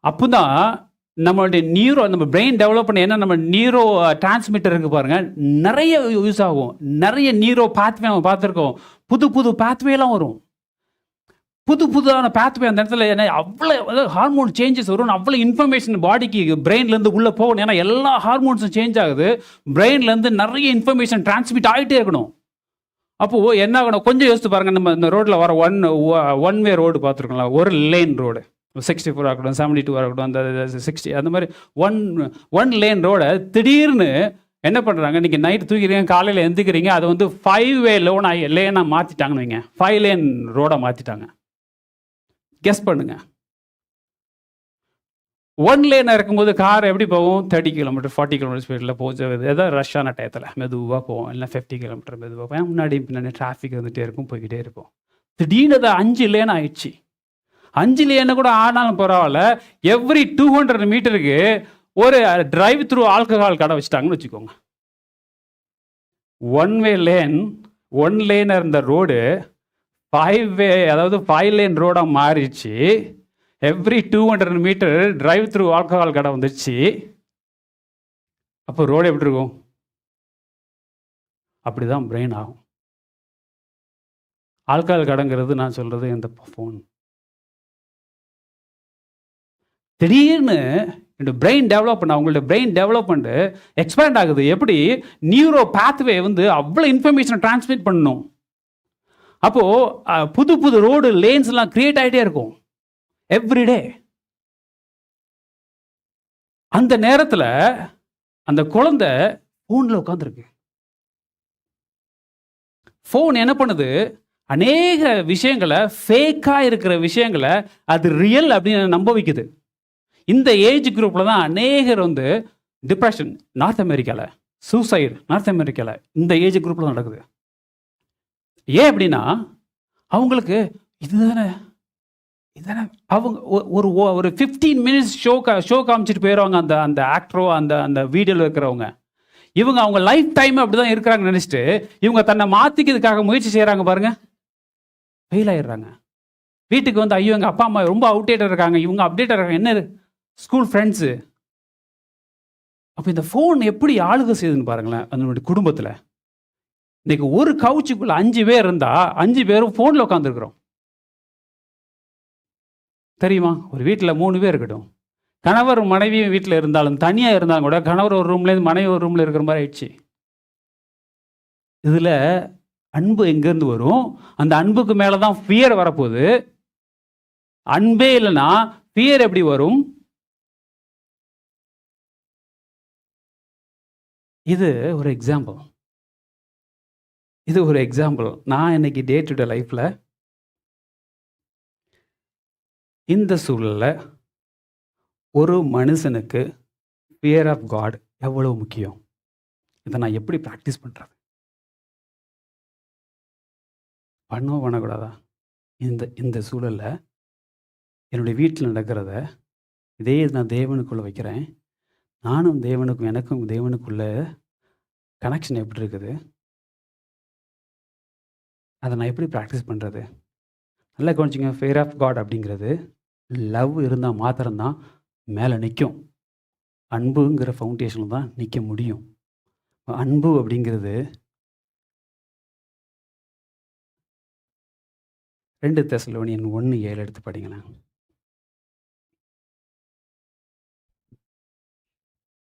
அப்போ தான் நம்மளுடைய நம்ம பிரெயின் டெவலப் பண்ண என்ன நம்ம நியூரோ டிரான்ஸ்மிட்டர் இருக்குது பாருங்கள், நிறைய யூஸ் ஆகும். நிறைய நியூரோ பாத்வே நம்ம பார்த்துருக்கோம். புது பாத்வேலாம் வரும். புதுதான பாத்வே அந்த இடத்துல என்ன அவ்வளோ ஹார்மோன் சேஞ்சஸ் வரும். அவ்வளோ இன்ஃபர்மேஷன் பாடிக்கு பிரெயின்லேருந்து உள்ளே போகணும். ஏன்னா எல்லா ஹார்மோன்ஸும் சேஞ்ச் ஆகுது. பிரெயின்லேருந்து நிறைய இன்ஃபர்மேஷன் டிரான்ஸ்மிட் ஆகிட்டே இருக்கணும். அப்போது என்ன ஆகணும், கொஞ்சம் யோசித்து பாருங்கள். நம்ம இந்த ரோட்டில் வர ஒன் வே ரோடு பார்த்துருக்கோங்களா, ஒரு லேன் ரோடு, 64 ஆகட்டும், 72 ஆகட்டும், அந்த 60, அந்த மாதிரி ஒன் லேன் ரோடை திடீர்னு என்ன பண்ணுறாங்க, இன்றைக்கி நைட்டு தூக்கிறீங்க, காலையில் எந்திக்கிறீங்க, அதை வந்து 5 வே லேனாக மாற்றிட்டாங்கன்னு வைங்க. 5 லேன் ரோடை மாற்றிட்டாங்க. கெஸ் பண்ணுங்க. 1 லேனாக இருக்கும்போது கார் எப்படி போகும், 30 கிலோமீட்டர் 40 கிலோமீட்டர் ஸ்பீடில் போகுது. ஏதாவது ரஷ்ஷான டயத்தில் மெதுவாக போவோம், இல்லை 50 கிலோமீட்டர் மெதுவாக போவோம். முன்னாடி பின்னாடி டிராஃபிக் வந்துகிட்டே இருக்கும், போய்கிட்டே இருப்போம். திடீர்னு அது 5 லேன் ஆயிடுச்சு. 5 லேன் கூட ஆனாலும் பரவாயில்ல, எவ்ரி 200 மீட்டருக்கு ஒரு டிரைவ் த்ரூ ஆல்கஹால் கடை வச்சுட்டாங்கன்னு வச்சுக்கோங்க. 1 லேன் இருந்த ரோடு 5 வே, அதாவது 5 லேன் ரோடாக மாறிடுச்சு. Every 200 metre drive through alcohol கடை வந்துடுச்சு. அப்போ ரோடு எப்படி இருக்கும்? அப்படி தான் பிரெயின் ஆகும். ஆல்கஹால் கடைங்கிறது நான் சொல்கிறது இந்த ஃபோன். திடீர்னு இந்த பிரெயின் டெவலப் பண்ண, அவங்களோட பிரெயின் டெவலப்மெண்ட் எக்ஸ்பேண்ட் ஆகுது. எப்படி நியூரோ பாத்வே வந்து அவ்வளோ இன்ஃபர்மேஷனை டிரான்ஸ்மிட் பண்ணணும். அப்போது புது ரோடு லேன்ஸ்லாம் கிரியேட் ஆகிட்டே இருக்கும் எவ்ரிடே. அந்த நேரத்தில் அந்த குழந்தை ஃபோனில் உட்காந்துருக்கு. ஃபோன் என்ன பண்ணுது, அநேக விஷயங்களை, ஃபேக்காக இருக்கிற விஷயங்களை அது ரியல் அப்படின்னு நம்ப வைக்குது. இந்த ஏஜ் குரூப்பில் தான் அநேகர் வந்து டிப்ரெஷன், நார்த் அமெரிக்காவில் சூசைடு, நார்த் அமெரிக்காவில் இந்த ஏஜ் குரூப்பில் நடக்குது. ஏன் அப்படின்னா அவங்களுக்கு இதுதானே இதெல்லாம் அவங்க ஒரு ஒரு 15 மினிட்ஸ் ஷோ காமிச்சிட்டு போயிடுவாங்க அந்த அந்த ஆக்டரோ அந்த அந்த வீடியோவில் இருக்கிறவங்க. இவங்க அவங்க லைஃப் டைம் அப்படி தான் இருக்கிறாங்கன்னு நினச்சிட்டு இவங்க தன்னை மாற்றிக்கிறதுக்காக முயற்சி செய்கிறாங்க பாருங்க, ஃபெயில் ஆயிடுறாங்க. வீட்டுக்கு வந்து ஐயோ எங்கள் அப்பா அம்மா ரொம்ப அவுடேட்டட் இருக்காங்க, இவங்க அப்டேட் இருக்காங்க, என்ன ஸ்கூல் ஃப்ரெண்ட்ஸு. அப்போ இந்த ஃபோன் எப்படி ஆளுகை செய்யுதுன்னு பாருங்களேன் அதனுடைய குடும்பத்தில். இன்னைக்கு ஒரு கவுச்சுக்குள்ள 5 பேர் இருந்தால் 5 பேரும் ஃபோனில் உட்காந்துருக்குறோம். தெரியுமா? ஒரு வீட்டில் 3 பேர் இருக்கட்டும், கணவர் மனைவி வீட்டில் இருந்தாலும் தனியாக இருந்தாலும் கூட கணவர் ஒரு ரூம்லேருந்து மனைவி ஒரு ரூமில் இருக்கிற மாதிரி ஆயிடுச்சு. இதில் அன்பு எங்கேருந்து வரும்? அந்த அன்புக்கு மேலே தான் ஃபியர் வரப்போகுது. அன்பே இல்லைன்னா ஃபியர் எப்படி வரும்? இது ஒரு எக்ஸாம்பிள். இது ஒரு எக்ஸாம்பிள். நான் இன்னைக்கு டே டு டே லைஃப்பில் இந்த சூழலில் ஒரு மனுஷனுக்கு ஃபியர் ஆஃப் காட் எவ்வளோ முக்கியம், இதை நான் எப்படி ப்ராக்டிஸ் பண்ணுறது? பண்ணக்கூடாதா? இந்த சூழலில் என்னுடைய வீட்டில் நடக்கிறத இதே நான் தேவனுக்குள்ளே வைக்கிறேன். நானும் தேவனுக்கும் எனக்கும் தேவனுக்குள்ள கனெக்ஷன் எப்படி இருக்குது, அதை நான் எப்படி ப்ராக்டிஸ் பண்ணுறது? நல்லா கவனிச்சிங்க. ஃபியர் ஆஃப் காட் அப்படிங்கிறது லவ் இருந்தால் மாத்திரம்தான் மேலே நிற்கும். அன்புங்கிற ஃபவுண்டேஷனில் தான் நிற்க முடியும். அன்பு அப்படிங்கிறது 2 தெசலோனியர் 1:7 எடுத்து படிங்களேன்.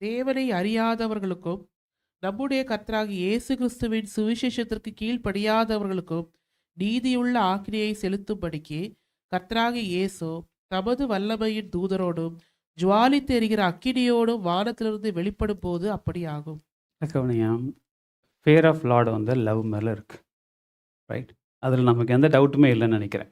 தேவனை அறியாதவர்களுக்கும் நம்முடைய கர்த்தராகிய இயேசு கிறிஸ்துவின் சுவிசேஷத்திற்கு கீழ்ப்படியாதவர்களுக்கும் நீதியுள்ள ஆக்கினையை செலுத்தும்படிக்கு கர்த்தராகிய இயேசு தமது வல்லமையின் தூதரோடும் ஜுவாலித்து எரிகிற அக்கினியோடும் வானத்திலிருந்து வெளிப்படும் போது அப்படி ஆகும். ஃபியர் ஆஃப் லார்ட் வந்து லவ் மேலே இருக்கு, ரைட்? அதில் நமக்கு எந்த டவுட்டுமே இல்லைன்னு நினைக்கிறேன்.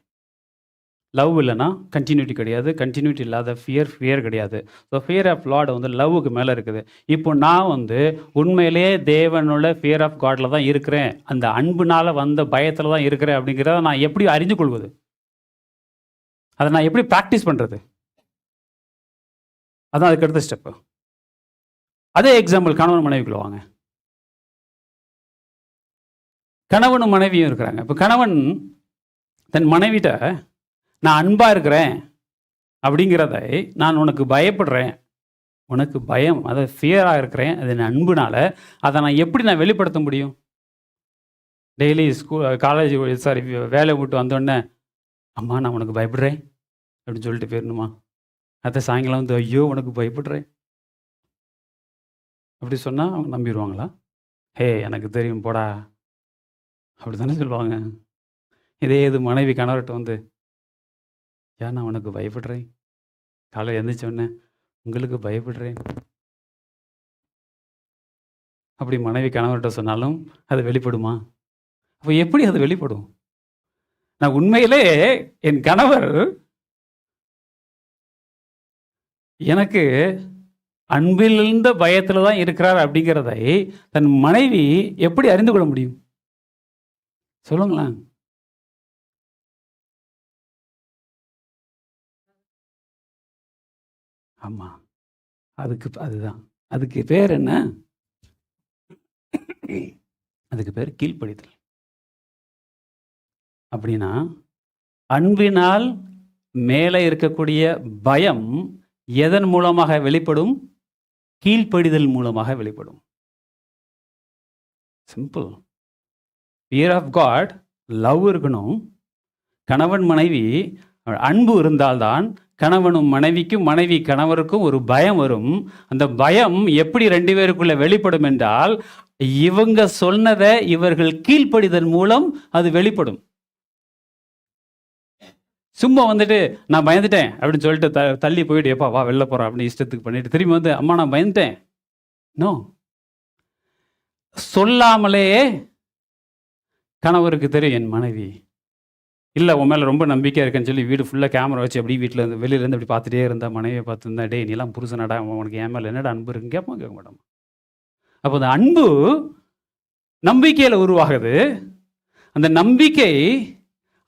லவ் இல்லைன்னா கண்டினியூட்டி கிடையாது, கண்டினியூட்டி இல்லாத ஃபியர் கிடையாது. ஸோ ஃபியர் ஆஃப் லார்ட் வந்து லவ்வுக்கு மேலே இருக்குது. இப்போ நான் வந்து உண்மையிலேயே தேவனோட ஃபியர் ஆஃப் காடில் தான் இருக்கிறேன், அந்த அன்புனால் வந்த பயத்தில் தான் இருக்கிறேன் அப்படிங்கிறத நான் எப்படி அறிந்து கொள்வது? அதை நான் எப்படி ப்ராக்டிஸ் பண்ணுறது? அதான் அதுக்கு அடுத்த ஸ்டெப்பு. அதே எக்ஸாம்பிள் கணவன் மனைவிக்குள்ள வாங்க. கணவனும் மனைவியும் இருக்கிறாங்க. இப்போ கணவன் தன் மனைவிட்ட நான் அன்பாக இருக்கிறேன் அப்படிங்கிறதை, நான் உனக்கு பயப்படுறேன், உனக்கு பயம், அதை ஃபியராக இருக்கிறேன், அது என் அன்புனால, அதை நான் எப்படி நான் வெளிப்படுத்த முடியும்? டெய்லி காலேஜ் வேலை விட்டு வந்தோடனே அம்மா நான் உனக்கு பயப்படுறேன் அப்படின்னு சொல்லிட்டு போயிடணுமா? அதை சாயங்காலம் வந்து ஐயோ உனக்கு பயப்படுறேன் அப்படி சொன்னால் அவங்க நம்பிடுவாங்களா? ஹே எனக்கு தெரியும் போடா அப்படி தானே சொல்லுவாங்க. இதே இது மனைவி கணவர்கிட்ட வந்து ஏன் நான் உனக்கு பயப்படுறேன், காலையில் எழுந்திரிச்சோடனே உங்களுக்கு பயப்படுறேன் அப்படி மனைவி கணவர்கிட்ட சொன்னாலும் அது வெளிப்படுமா? அப்போ எப்படி அது வெளிப்படும்? நான் உண்மையிலே என் கணவர் எனக்கு அன்பிலிருந்த பயத்தில் தான் இருக்கிறார் அப்படிங்கிறதை தன் மனைவி எப்படி அறிந்து கொள்ள முடியும்? சொல்லுங்களேன். ஆமாம், அதுதான் அதுக்கு பேர் என்ன? அதுக்கு பேர் கீழ்ப்படிதல். அப்படின்னா அன்பினால் மேலே இருக்கக்கூடிய பயம் எதன் மூலமாக வெளிப்படும்? கீழ்ப்படிதல் மூலமாக வெளிப்படும். Simple. Fear of God, love இருக்கணும். கணவன் மனைவி அன்பு இருந்தால்தான் கணவனும் மனைவிக்கும் மனைவி கணவருக்கும் ஒரு பயம் வரும். அந்த பயம் எப்படி 2 பேருக்குள்ள வெளிப்படும் என்றால், இவங்க சொன்னதை இவர்கள் கீழ்ப்படிதல் மூலம் அது வெளிப்படும். சும்மா வந்துட்டு நான் பயந்துட்டேன் அப்படின்னு சொல்லிட்டு தள்ளி போயிட்டு எப்பா வா வெளில போகிறோம் அப்படின்னு இஷ்டத்துக்கு பண்ணிட்டு திரும்பி வந்து அம்மா நான் பயந்துட்டேன். நோ, சொல்லாமலே கணவருக்கு தெரியும் என் மனைவி இல்லை உன் மேலே ரொம்ப நம்பிக்கை இருக்குன்னு சொல்லி வீடு ஃபுல்லாக கேமரா வச்சு அப்படி வீட்டில் இருந்து வெளியிலேருந்து அப்படி பார்த்துட்டே இருந்தா மனைவியை பார்த்துருந்தா டே நீலாம் புருஷனடா உனக்கு என் மேலே என்னடா அன்பு இருக்குன்னு கேட்க மாட்டோம். அப்போ அந்த அன்பு நம்பிக்கையில் உருவாகுது. அந்த நம்பிக்கை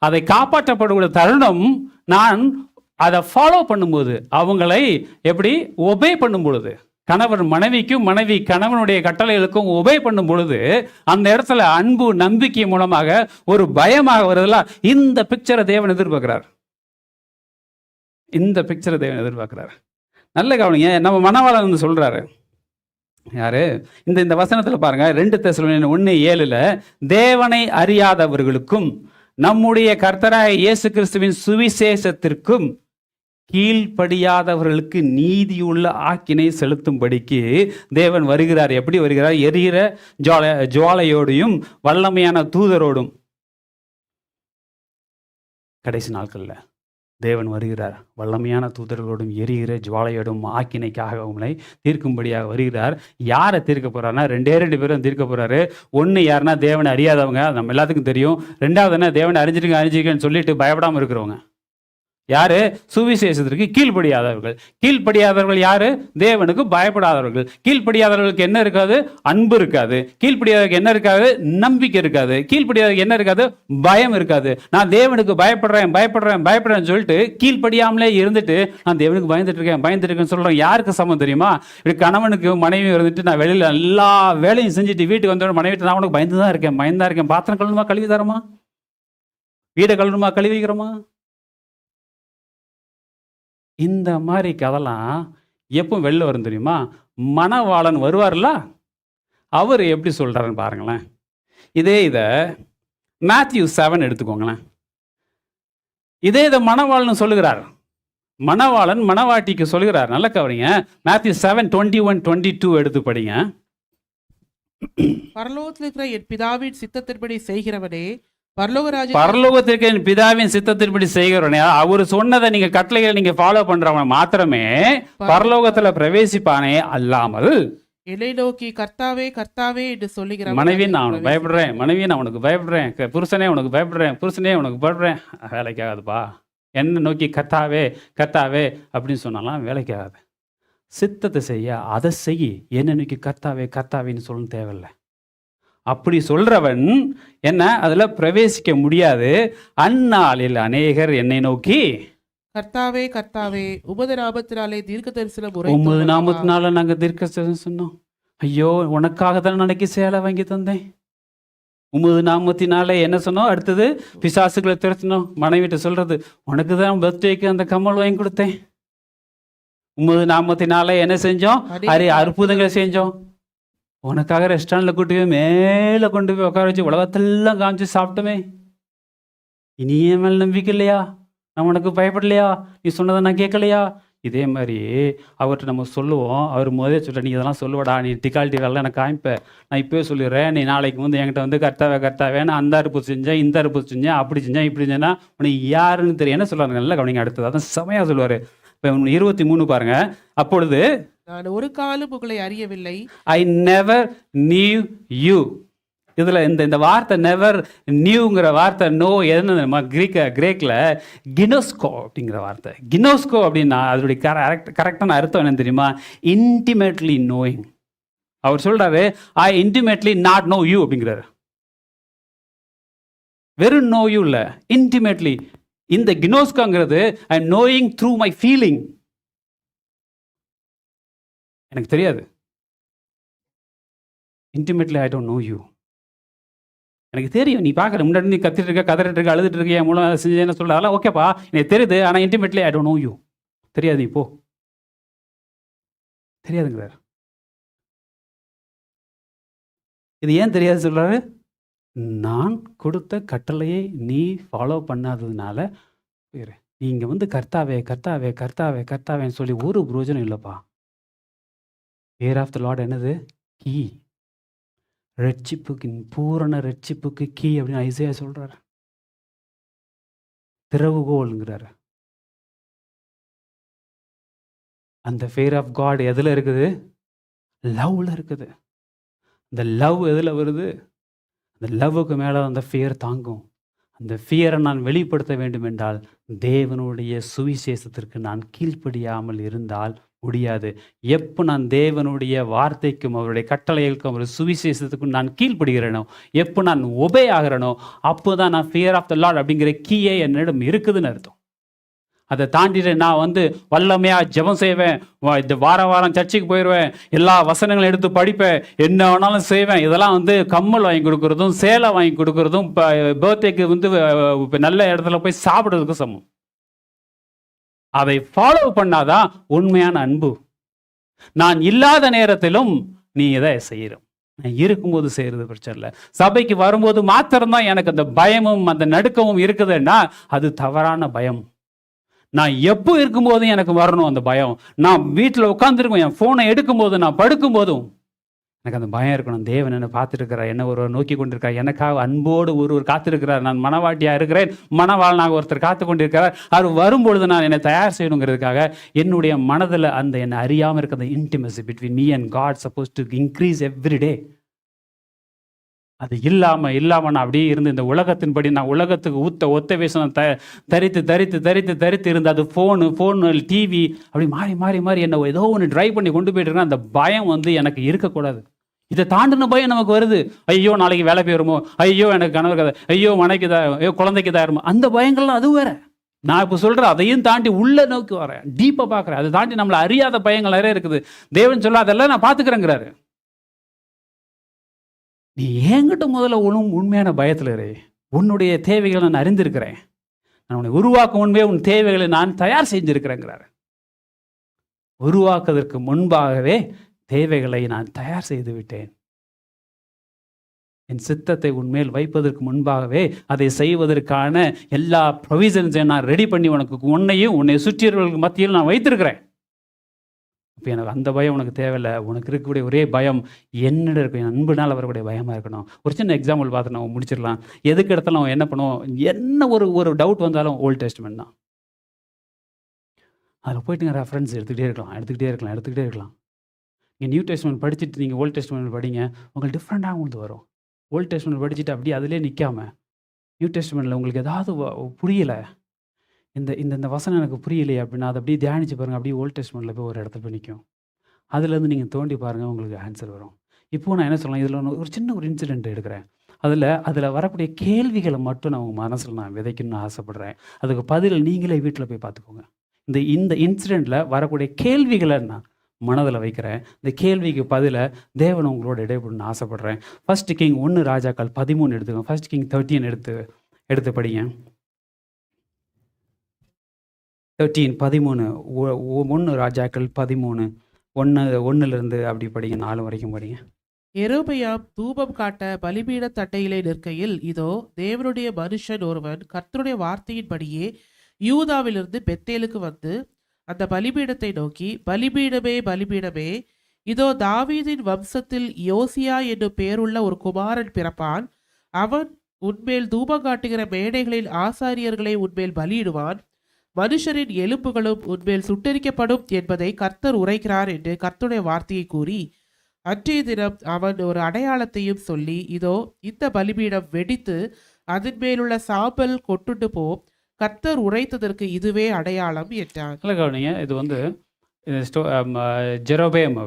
அதை காப்பாற்றப்படுகிற தருணம் நான் அதை ஃபாலோ பண்ணும்போது, அவங்களை எப்படி ஒபே பண்ணும் பொழுது, கணவன் மனைவிக்கும் மனைவி கணவனுடைய கட்டளைகளுக்கும் ஒபே பண்ணும் பொழுது, அந்த இடத்துல அன்பு நம்பிக்கை மூலமாக ஒரு பயமாக வருதுல, இந்த பிக்சரை தேவன் எதிர்பார்க்கிறார். இந்த பிக்சரை தேவன் எதிர்பார்க்கிறார். நல்ல கவனிங்க, நம்ம மணவாளன் வந்து சொல்றாரு யாரு, இந்த வசனத்துல பாருங்க, 2 தெசலோனியர் 1:7 தேவனை அறியாதவர்களுக்கும் நம்முடைய கர்த்தராகிய இயேசு கிறிஸ்துவின் சுவிசேஷத்திற்கும் கீழ்ப்படியாதவர்களுக்கு நீதியுள்ள ஆக்கினை செலுத்தும்படிக்கு தேவன் வருகிறார். எப்படி வருகிறார்? எரிகிற ஜுவாலையோடையும் வல்லமையான தூதரோடும். கடைசி நாட்கள்ல தேவன் வருகிறார், வல்லமையான தூதர்களோடும் எரிகிற ஜுவாலையோடும் ஆக்கினைக்காக உங்களை தீர்க்கும்படியாக வருகிறார். யாரை தீர்க்க போறாருன்னா 2 பேரும் தீர்க்க போறாரு. ஒன்று யாருன்னா தேவனை அறியாதவங்க, நம்ம எல்லாத்துக்கும் தெரியும். 2வதுன்னா தேவனை அறிஞ்சிருக்கேன்னு சொல்லிட்டு பயப்படாமல் இருக்கிறவங்க. யாரு? சுவிசேஷத்திற்கு கீழ்ப்படியாதவர்கள். கீழ்ப்படியாதவர்கள் யாரு? தேவனுக்கு பயப்படாதவர்கள். கீழ்ப்படியாதவர்களுக்கு என்ன இருக்காது? அன்பு இருக்காது. கீழ்ப்படியாதவர்களுக்கு என்ன இருக்காது? நம்பிக்கை இருக்காது. கீழ்ப்படியாதவர்களுக்கு என்ன இருக்காது? பயம் இருக்காது. நான் தேவனுக்கு பயப்படுறேன்னு சொல்லிட்டு கீழ்ப்படியாமலே இருந்துட்டு நான் தேவனுக்கு பயந்துட்டு இருக்கேன்னு சொல்றேன். யாருக்கு சமம் தெரியுமா? இப்படி கணவனுக்கு மனைவி இருந்துட்டு நான் வெளியில எல்லா வேலையும் செஞ்சுட்டு வீட்டுக்கு வந்தோட மனைவிட்டு நான் உனக்கு பயந்து தான் இருக்கேன். பாத்திரம் கழுவுமா கழுவி தரமா? வீடை கழுவுமா கழுவி வைக்கிறோமா? இந்த மாதிரி கதெல்லாம் எப்போ வெளில வரும் தெரியுமா? மணவாளன் வருவார்ல, அவர் எப்படி சொல்றாருன்னு பாருங்களேன். இதை மேத்யூ 7 எடுத்துக்கோங்களேன். இதை மணவாளன் சொல்லுகிறார். மணவாளன் மணவாட்டிக்கு சொல்லுகிறார். நல்ல கவனிங்க, மேத்யூ 7:21-22 எடுத்து படிங்க. பரலோகத்தில் இருக்கிற என் பிதாவின் சித்தத்தின்படி செய்கிறவனே பரலோகத்திற்கு என் பிதாவின் சித்தத்தின்படி செய்கிறவனே, அவர் சொன்னதை நீங்க கட்டளைகளை நீங்க ஃபாலோ பண்றவன் மாத்திரமே பரலோகத்துல பிரவேசிப்பானே அல்லாமல் என்னை நோக்கி கர்த்தாவே கர்த்தாவே என்று சொல்லுகிற மனைவி நான் உனக்கு பயப்படுறேன், மனைவி நான் உனக்கு பயப்படுறேன், புருஷனே உனக்கு பயப்படுறேன், புருஷனே உனக்கு பயப்படுறேன், வேலைக்காகாதுப்பா. என்ன நோக்கி கர்த்தாவே கர்த்தாவே அப்படின்னு சொன்னாலாம் வேலைக்காகாது. சித்தத்தை செய்ய அதை செய், என்ன நோக்கி கர்த்தாவே கர்த்தாவேன்னு சொல்லணும் தேவையில்லை. அப்படி சொல்றவன் என்ன அதுல பிரவேசிக்க முடியாது. அந்நாளில் அநேகர் என்னை நோக்கி கர்த்தாவே கர்த்தாவே உமது நாமத்தினாலே தீர்க்கதரிசனம் உமது நாமத்தினால நாங்க தீர்க்கதரிசனம் சொன்னோம். ஐயோ உனக்காக தான் நாளைக்கு சேலை வாங்கி தந்தேன். உமது நாமத்தினாலே என்ன சொன்னோம்? அடுத்தது பிசாசுகளை துரத்தினோம். மனைவிட்ட சொல்றது, உனக்கு தான் பர்த்டேக்கு அந்த கம்மல் வாங்கி கொடுத்தேன். உமது நாமத்தினால என்ன செஞ்சோம்? அற்புதங்களை செஞ்சோம். உனக்காக ரெஸ்டாரண்ட்ல கூட்டு போய் மேலே கொண்டு போய் உட்கார வச்சு உலகத்தெல்லாம் காமிச்சு சாப்பிட்டோமே. இனியே மேல் நம்பிக்கை இல்லையா? நான் உனக்கு பயப்படலையா? நீ சொன்னதை நான் கேட்கலையா? இதே மாதிரி அவர்கிட்ட நம்ம சொல்லுவோம். அவர் முதலே சொல்ல, நீ இதெல்லாம் சொல்லுவடா, நீ டிகால்ட்டி வேலை எனக்கு காமிப்ப, நான் இப்போயே சொல்லிடுறேன், நீ நாளைக்கு வந்து என்கிட்ட வந்து கர்த்தாவே நான் அந்த அறுப்பு செஞ்சேன், இந்த அறுப்பு செஞ்சேன், அப்படி செஞ்சேன், இப்படி செஞ்சேன்னா உனக்கு யாருன்னு தெரியும். என்ன சொல்லுவாங்க? நல்லா கவனிங்க. அடுத்தது அதான் செமையாக சொல்லுவார். இப்போ 23 பாருங்க. அப்பொழுது நான் ஒரு காலம் உங்களை அறியவில்லை, ஐ நெவர் நியூ யூ. இதுல இந்த வார்த்தை நெவர் நியூங்கிற வார்த்தை நோ எதுன்னு கிரேக்கில் கினோஸ்கோ அப்படிங்கிற வார்த்தை. கினோஸ்கோ அப்படின்னா அதோடைய கரெக்டான அர்த்தம் என்னன்னு தெரியுமா? Intimately knowing. அவர் சொல்றாரு, I intimately not know you அப்படிங்கிறாரு. வெறும் நோ யூ இல்லை, இன்டிமேட்லி. இந்த கினோஸ்கோங்கிறது I knowing through my feeling. எனக்கு தெரியாது. Intimately I don't know you. எனக்கு தெரியும், நீ பார்க்குற முன்னாடி நீ கத்திட்டு இருக்க, கதறிட்டு இருக்க, அழுதுட்டு இருக்க, என் மூலம் செஞ்சேன்னு சொல்ல, அதெல்லாம் ஓகேப்பா, எனக்கு தெரியுது. ஆனால் intimately I don't know you. தெரியாது. நீ போ, தெரியாதுங்கிறார். இது ஏன் தெரியாது சொல்றாரு? நான் கொடுத்த கட்டளையை நீ ஃபாலோ பண்ணாததுனால நீங்க வந்து கர்த்தாவே கர்த்தாவே கர்த்தாவே கர்த்தாவேன்னு சொல்லி ஒரு பிரயோஜனம் இல்லைப்பா. Fear of the Lord என்னது? கீ. ரட்சிப்புக்கு, பூரண ரட்சிப்புக்கு கீ அப்படின்னு ஐசையா சொல்றாரு. திறவுகோல்ங்கிறாரு. அந்த fear of God எதுல இருக்குது? லவ்ல இருக்குது. இந்த லவ் எதுல வருது? அந்த லவ்வுக்கு மேலே அந்த ஃபியர் தாங்கும். அந்த ஃபியரை நான் வெளிப்படுத்த வேண்டும் என்றால் தேவனுடைய சுவிசேஷத்திற்கு நான் கீழ்ப்படியாமல் இருந்தால் முடியாது. எப்போ நான் தேவனுடைய வார்த்தைக்கும் அவருடைய கட்டளைகளுக்கும் அவருடைய சுவிசேஷத்துக்கும் நான் கீழ்ப்படுகிறேனோ, எப்போ நான் ஒபே ஆகிறேனோ, அப்போ தான் நான் ஃபியர் ஆஃப் த லார்ட் அப்படிங்கிற கீயே என்னிடம் இருக்குதுன்னு அர்த்தம். அதை தாண்டிட்டு நான் வல்லமையாக ஜெபம் செய்வேன், இந்த வாரம் சர்ச்சுக்கு போயிடுவேன், எல்லா வசனங்களும் எடுத்து படிப்பேன், என்ன வேணாலும் செய்வேன். இதெல்லாம் கம்மல் வாங்கி கொடுக்குறதும் சேலை வாங்கி கொடுக்குறதும் பர்த்டேக்கு நல்ல இடத்துல போய் சாப்பிட்றதுக்கு சமம். அதை ஃபாலோ பண்ணாதான் உண்மையான அன்பு. நான் இல்லாத நேரத்திலும் நீ இதை செய்யற, நான் இருக்கும்போது செய்யறது பிரச்சனை இல்லை. சபைக்கு வரும்போது மாத்திரம்தான் எனக்கு அந்த பயமும் அந்த நடுக்கமும் இருக்குதுன்னா அது தவறான பயம். நான் எப்போ இருக்கும்போதும் எனக்கு வரணும் அந்த பயம். நான் வீட்டில் உட்காந்துருக்கேன், என் ஃபோனை எடுக்கும்போது, நான் படுக்கும்போதும் எனக்கு அந்த பயம் இருக்கணும். தேவன் என்ன பார்த்துருக்கிறார், என்ன ஒருவர் நோக்கி கொண்டிருக்கிறார், எனக்காக அன்போடு ஒருவர் காத்திருக்கிறார். நான் மனவாட்டியாக இருக்கிறேன், மனவாளனாக ஒருத்தர் காத்து கொண்டிருக்கிறார். அவர் வரும்பொழுது நான் என்னை தயார் செய்யணுங்கிறதுக்காக என்னுடைய மனதில் அந்த என்னை அறியாமல் இருக்கிற அந்த intimacy between me and God suppose to increase every day. அது இல்லாமல் நான் அப்படியே இருந்து இந்த உலகத்தின்படி நான் உலகத்துக்கு ஒத்த வேஷம் தரித்து இருந்து அது ஃபோனு டிவி அப்படி மாறி என்ன ஏதோ ஒன்று ட்ரைவ் பண்ணி கொண்டு போயிட்டு இருக்கேன். அந்த பயம் எனக்கு இருக்கக்கூடாது. இதை தாண்டின பயம் நமக்கு வருது. ஐயோ நாளைக்கு வேலை போயிருமோ, ஐயோ எனக்கு கனவு கதை, ஐயோ மனைக்கு தான், ஐயோ குழந்தைக்கு தான் இருமோ, அந்த பயங்கள்லாம் அது வேற. நான் இப்போ சொல்கிறேன், அதையும் தாண்டி உள்ள நோக்கி வரேன், டீப்பாக பார்க்குறேன். அதை தாண்டி நம்மளை அறியாத பயங்கள் நிறைய இருக்குது. தேவன் சொல்ல அதெல்லாம் நான் பார்த்துக்கிறேங்கிறாரு. நீ என்கிட்ட முதல்ல உண்மையான பயத்தில் இரு. உன்னுடைய தேவைகளை நான் அறிந்திருக்கிறேன். நான் உன்னை உருவாக்கும் முன்பே உன் தேவைகளை நான் தயார் செஞ்சிருக்கிறேங்கிறாரு. உருவாக்குவதற்கு முன்பாகவே தேவைகளை நான் தயார் செய்து விட்டேன். என் சித்தத்தை உன்மேல் வைப்பதற்கு முன்பாகவே அதை செய்வதற்கான எல்லா ப்ரொவிஷன்ஸையும் நான் ரெடி பண்ணி உன்னையும் உன்னை சுற்றியவர்களுக்கு மத்தியில் நான் வைத்திருக்கிறேன். இப்போ எனக்கு அந்த பயம் உனக்கு தேவையில்லை. உனக்கு இருக்கக்கூடிய ஒரே பயம் என்னிட இருக்கும், என் அன்புனால் வரக்கூடிய பயமாக இருக்கணும். ஒரு சின்ன எக்ஸாம்பிள் பார்த்து நம்ம முடிச்சிடலாம். எதுக்கு இடத்துல நம்ம என்ன பண்ணுவோம், என்ன ஒரு டவுட் வந்தாலும் ஓல்ட் டெஸ்ட்மெண்ட் தான். அதில் போயிட்டு ரெஃபரன்ஸ் எடுத்துக்கிட்டே இருக்கலாம். நீங்கள் நியூ டெஸ்ட்மெண்ட் படிச்சுட்டு நீங்கள் ஓல்ட் டெஸ்ட்மெண்ட் படிங்க, உங்களுக்கு டிஃப்ரெண்ட்டாக உங்களுக்கு வரும். ஓல்ட் டெஸ்ட்மெண்ட் படிச்சுட்டு அப்படியே அதிலே நிற்காமல் நியூ டெஸ்ட்மெண்ட்டில் உங்களுக்கு ஏதாவது புரியலை, இந்த வசனம் எனக்கு புரியலையே அப்படின்னா அதை அப்படியே தியானிச்சு பாருங்கள். அப்படியே ஓல்ட் டெஸ்ட்மெண்ட்டில் போய் ஒரு இடத்துல போய் நிற்கும். அதுலேருந்து நீங்கள் தோண்டி பாருங்கள், உங்களுக்கு ஆன்சர் வரும். இப்போது நான் என்ன சொல்லலாம், இதில் ஒரு சின்ன ஒரு இன்சிடென்ட் எடுக்கிறேன். அதில் வரக்கூடிய கேள்விகளை மட்டும் நான் உங்கள் மனசில் நான் விதைக்கணும்னு ஆசைப்பட்றேன். அதுக்கு பதில் நீங்களே வீட்டில் போய் பார்த்துக்கோங்க. இந்த இன்சிடெண்ட்டில் வரக்கூடிய கேள்விகளை நான் மனதில் வைக்கிறேன். இந்த கேள்விக்கு பதில தேவன் உங்களோட இடைப்படணும்னு ஆசைப்பட்றேன். 1 கிங் 1 ராஜாக்கள் 13 எடுத்துக்கோங்க. 1 கிங் 13 எடுத்து படிங்க. 13 1 ராஜாக்கள் 13 1 அப்படி படிங்க, 4 வரைக்கும் படிங்க. யெரொபெயாம் தூபம் காட்ட பலிபீட தட்டையிலே நிற்கையில், இதோ தேவனுடைய மனுஷன் ஒருவன் கர்த்தருடைய வார்த்தையின்படியே யூதாவிலிருந்து பெத்தேலுக்கு வந்து அந்த பலிபீடத்தை நோக்கி, பலிபீடமே, இதோ தாவீதின் வம்சத்தில் யோசியா என்னும் பெயருள்ள ஒரு குமாரன் பிறப்பான். அவன் உன்மேல் தூபம் காட்டுகிற மேடைகளில் ஆசாரியர்களை உன்மேல் பலியிடுவான். மனுஷரின் எலும்புகளும் உன்மேல் சுட்டரிக்கப்படும் என்பதை கர்த்தர் உரைக்கிறார் என்று கர்த்தருடைய வார்த்தையை கூறி, அன்றைய தினம் அவன் ஒரு அடையாளத்தையும் சொல்லி, இதோ இந்த பலிபீடம் வெடித்து அதன் மேலுள்ள சாம்பல் கொட்டுண்டு போம், கர்த்தர் உரைத்ததற்கு இதுவே அடையாளம் என்றான். கவனிங்க, இது ஜெரோபேம்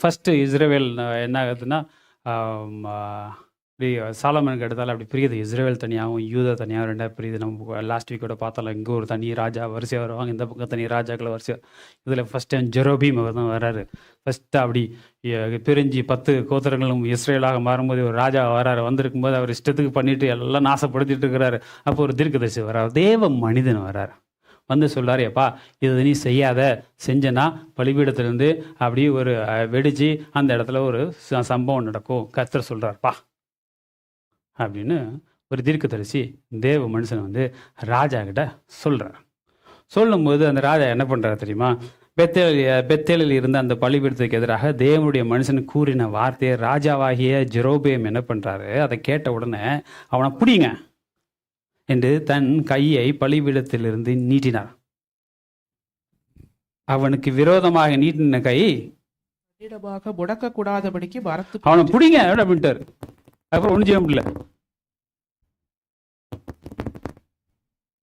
ஃபஸ்ட்டு இஸ்ரேல் என்ன ஆகுதுன்னா, இப்படி சாலமனுக்கு எடுத்தாலும் அப்படி பிரியுது. இஸ்ரேல் தனியாகவும் யூதா தனியாகவும் ரெண்டாக பிரியுது. நம்ம லாஸ்ட் வீக்கோட பார்த்தாலும் இங்கே ஒரு தனி ராஜா வரிசையாக வருவாங்க, இந்த பக்கம் தனி ராஜாக்களை வரிசையாக. இதில் ஃபஸ்ட் டைம் ஜெரோபீம் தான் வர்றாரு. ஃபஸ்ட்டு அப்படி பிரிஞ்சு 10 கோத்திரங்களும் இஸ்ரேலாக மாறும்போது ஒரு ராஜா வர்றாரு. வந்திருக்கும்போது அவர் இஷ்டத்துக்கு பண்ணிட்டு எல்லாம் நாசப்படுத்திட்டு இருக்கிறாரு. அப்போ ஒரு தீர்க்கதரிசி வர்றார், தேவ மனிதன் வர்றார். வந்து சொல்கிறார், எப்பா இது நீ செய்யாத, செஞ்சனா பலிபீடத்துலேருந்து அப்படி ஒரு வெடிச்சு அந்த இடத்துல ஒரு சம்பவம் நடக்கும், கர்த்தர் சொல்கிறார்ப்பா அப்படின்னு ஒரு தீர்க்கதரிசி தேவ மனுஷனை ராஜா கிட்ட சொல்கிறார். சொல்லும்போது அந்த ராஜா என்ன பண்ணுறாரு தெரியுமா, பெத்தேலில் இருந்த அந்த பலிபீடத்துக்கு எதிராக தேவனுடைய மனுஷன் கூறின வார்த்தையை ராஜாவாகிய ஜெரோபேம் என்ன பண்ணுறாரு, அதை கேட்ட உடனே அவனை பிடிங்க என்று தன் கையை பலிபீடத்திலிருந்து நீட்டினார். அவனுக்கு விரோதமாக நீட்டின கை முடக்கக்கூடாதபடிக்கு அவனை பிடிங்க அப்படின்ட்டாரு. அப்புறம் ஒன்றும் செய்ய முடியல.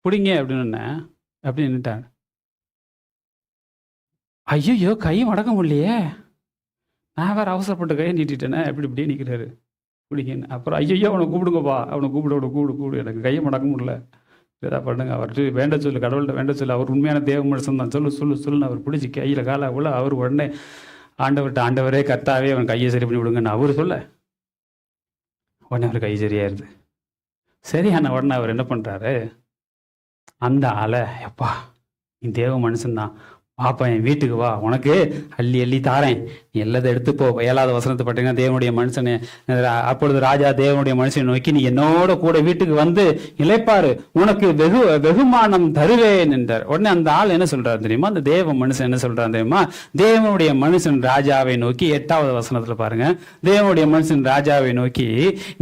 பிடிங்க அப்படின்னு அப்படி நின்ட்டார். ஐயோ கை மடக்க முடியலையே, நான் வேறு அவசரப்பட்டு கையை நீட்டிட்டேனே, எப்படி இப்படியே நிற்கிறாரு, பிடிங்கன்னு. அப்புறம் ஐயோ அவனை கூப்பிடுங்கப்பா, அவனை கூப்பிடு எனக்கு கையை மடக்க முடியல, இதை பண்ணுங்க, அவர்கிட்ட வேண்ட சொல்லு, கடவுள்கிட்ட வேண்ட சொல்லு, அவர் உண்மையான தேவ மனுஷன் தான், சொல்லு சொல்லு சொல்லுன்னு அவர் பிடிச்சி கையில் காலை உள்ள அவர் உடனே ஆண்டவர்கிட்ட, ஆண்டவரே கர்த்தாவே அவன் கையை சரி பண்ணி விடுங்கன்னு அவர் சொல்ல உடனே அவர் கை சரியாயிருது. சரியான உடனே அவர் என்ன பண்ணுறாரு, அந்த ஆளை, எப்பா நீ தேவ மனுஷன்தான், பாப்பா என் வீட்டுக்கு வா, உனக்கு அள்ளி அள்ளி தாரேன், நீ எல்லாத்தையும் எடுத்துப்போ. 7வது வசனத்தை பார்த்தீங்கன்னா, தேவனுடைய மனுஷனை, அப்பொழுது ராஜா தேவனுடைய மனுஷனை நோக்கி, நீ என்னோட கூட வீட்டுக்கு வந்து இளைப்பாரு, உனக்கு வெகுமானம் தருவேன் என்றார். உடனே அந்த ஆள் என்ன சொல்றாரு தெரியுமா, அந்த தேவ மனுஷன் என்ன சொல்றாரு தெரியுமா, தேவனுடைய மனுஷன் ராஜாவை நோக்கி, 8வது வசனத்துல பாருங்க, தேவனுடைய மனுஷன் ராஜாவை நோக்கி,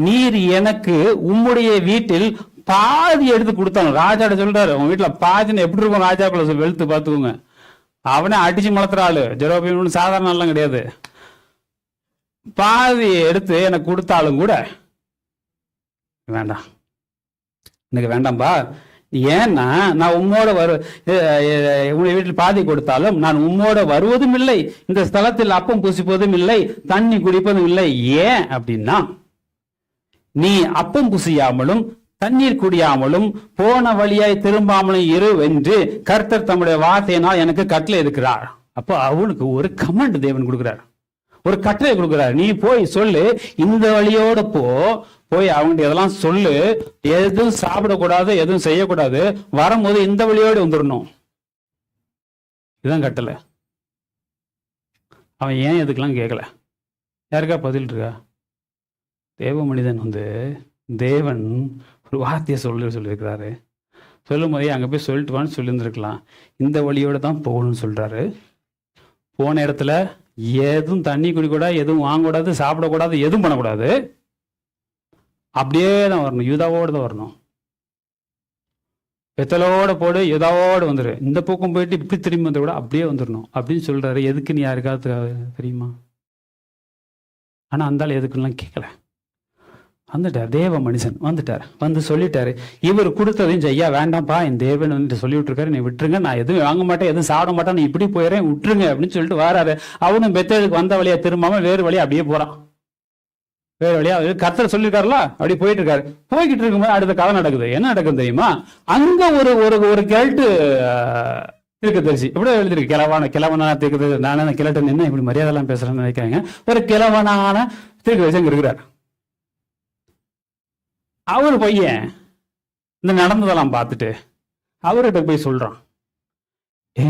நீர் எனக்கு உம்முடைய வீட்டில் பாதி எடுத்து கொடுத்தாங்க. ராஜாட்ட சொல்றாரு, உங்க வீட்டுல பாதின்னு எப்படி இருக்கும் ராஜாக்குள்ள வெளுத்து பார்த்துக்கோங்க. அவனே அடிச்சு மலத்துற ஆளு, ஜெரோபியம் சாதாரண எல்லாம் கிடையாது. பாதி எடுத்து எனக்கு கொடுத்தாலும் கூட வேண்டாம், எனக்கு வேண்டாம்பா. ஏன்னா நான் உம்மோட உங்களுடைய வீட்டில் பாதி கொடுத்தாலும் நான் உம்மோட வருவதும் இல்லை, இந்த ஸ்தலத்தில் அப்பம் புசிப்பதும் இல்லை, தண்ணி குடிப்பதும் இல்லை. ஏன் அப்படின்னா, நீ அப்பம் புசியாமலும் தண்ணீர் குடியாமலும் போன வழியாய் திரும்பாமலும் இரு என்று கர்த்தர் தம்முடைய வார்த்தையினால் எனக்கு கட்டளை இருக்கிறார். அப்போ அவனுக்கு ஒரு கமாண்ட் தேவன் கொடுக்கிறார், ஒரு கட்டளை கொடுக்கிறார். நீ போய் சொல்லு, இந்த வழியோட போய் அவங்கள்ட்ட இதெல்லாம் சொல்லு, எதுவும் சாப்பிடக்கூடாது, எதுவும் செய்யக்கூடாது, வரும்போது இந்த வழியோடு வந்துடணும். இதுதான் கட்டளை. அவன் ஏன் எதுக்கெல்லாம் கேட்கல? யாருக்கா பதில் இருக்கா? தேவ மனிதன் தேவன் ஒரு வார்த்தையை சொல்லியிருக்கிறாரு. சொல்லும் போதே அங்கே போய் சொல்லிட்டு வான்னு சொல்லியிருந்துருக்கலாம். இந்த வழியோடு தான் போகணும்னு சொல்கிறாரு. போன இடத்துல எதுவும் தண்ணி குடிக்கூடாது, எதுவும் வாங்கக்கூடாது, சாப்பிடக்கூடாது, எதுவும் பண்ணக்கூடாது. அப்படியே தான் வரணும், யூதாவோடு தான் வரணும். வெத்தலோட போடு, யூதாவோடு வந்துடு. இந்த பக்கம் போயிட்டு இப்படி திரும்பி வந்த கூட அப்படியே வந்துடணும் அப்படின்னு சொல்கிறாரு. எதுக்கு நீ யாருக்காவது தெரியுமா? ஆனால் அந்த ஆள் எதுக்குலாம் கேட்கல. வந்துட்டார், தேவ மனுஷன் வந்துட்டார், வந்து சொல்லிட்டாரு, இவர் கொடுத்ததையும் செய்யா வேண்டாம்ப்பா, என் தேவன் வந்துட்டு சொல்லி விட்டுருக்காரு, நீ விட்டுருங்க, நான் எதுவும் வாங்க மாட்டேன், எதுவும் சாப்பிட மாட்டேன், நீ இப்படி போயிடுறேன், விட்டுருங்க அப்படின்னு சொல்லிட்டு வராரு. அவனும் பெத்தேலுக்கு வந்த வழியா திரும்பாம வேறு வழியா அப்படியே போறான். வேறு வழியா கர்த்தர் சொல்லியிருக்காருல, அப்படி போயிட்டு இருக்காரு. போய்கிட்டு இருக்கும்போது அடுத்த கதை நடக்குது. என்ன நடக்குது தெரியுமா? அங்க ஒரு கேள்ட்டு தீர்க்கதரிசி இப்படி எழுதிருக்கு, கிழவனான தீர்க்கதரிசி. நானே அந்த கிழட்டு நின்று இப்படி மரியாதைலாம் பேசுறேன்னு நினைக்கிறாங்க. ஒரு கிழவனான தீர்க்கதரிசி அங்க இருக்கிறார். அவர் பையன் இந்த நடந்ததெல்லாம் பார்த்துட்டு அவர்கிட்ட போய் சொல்றான்,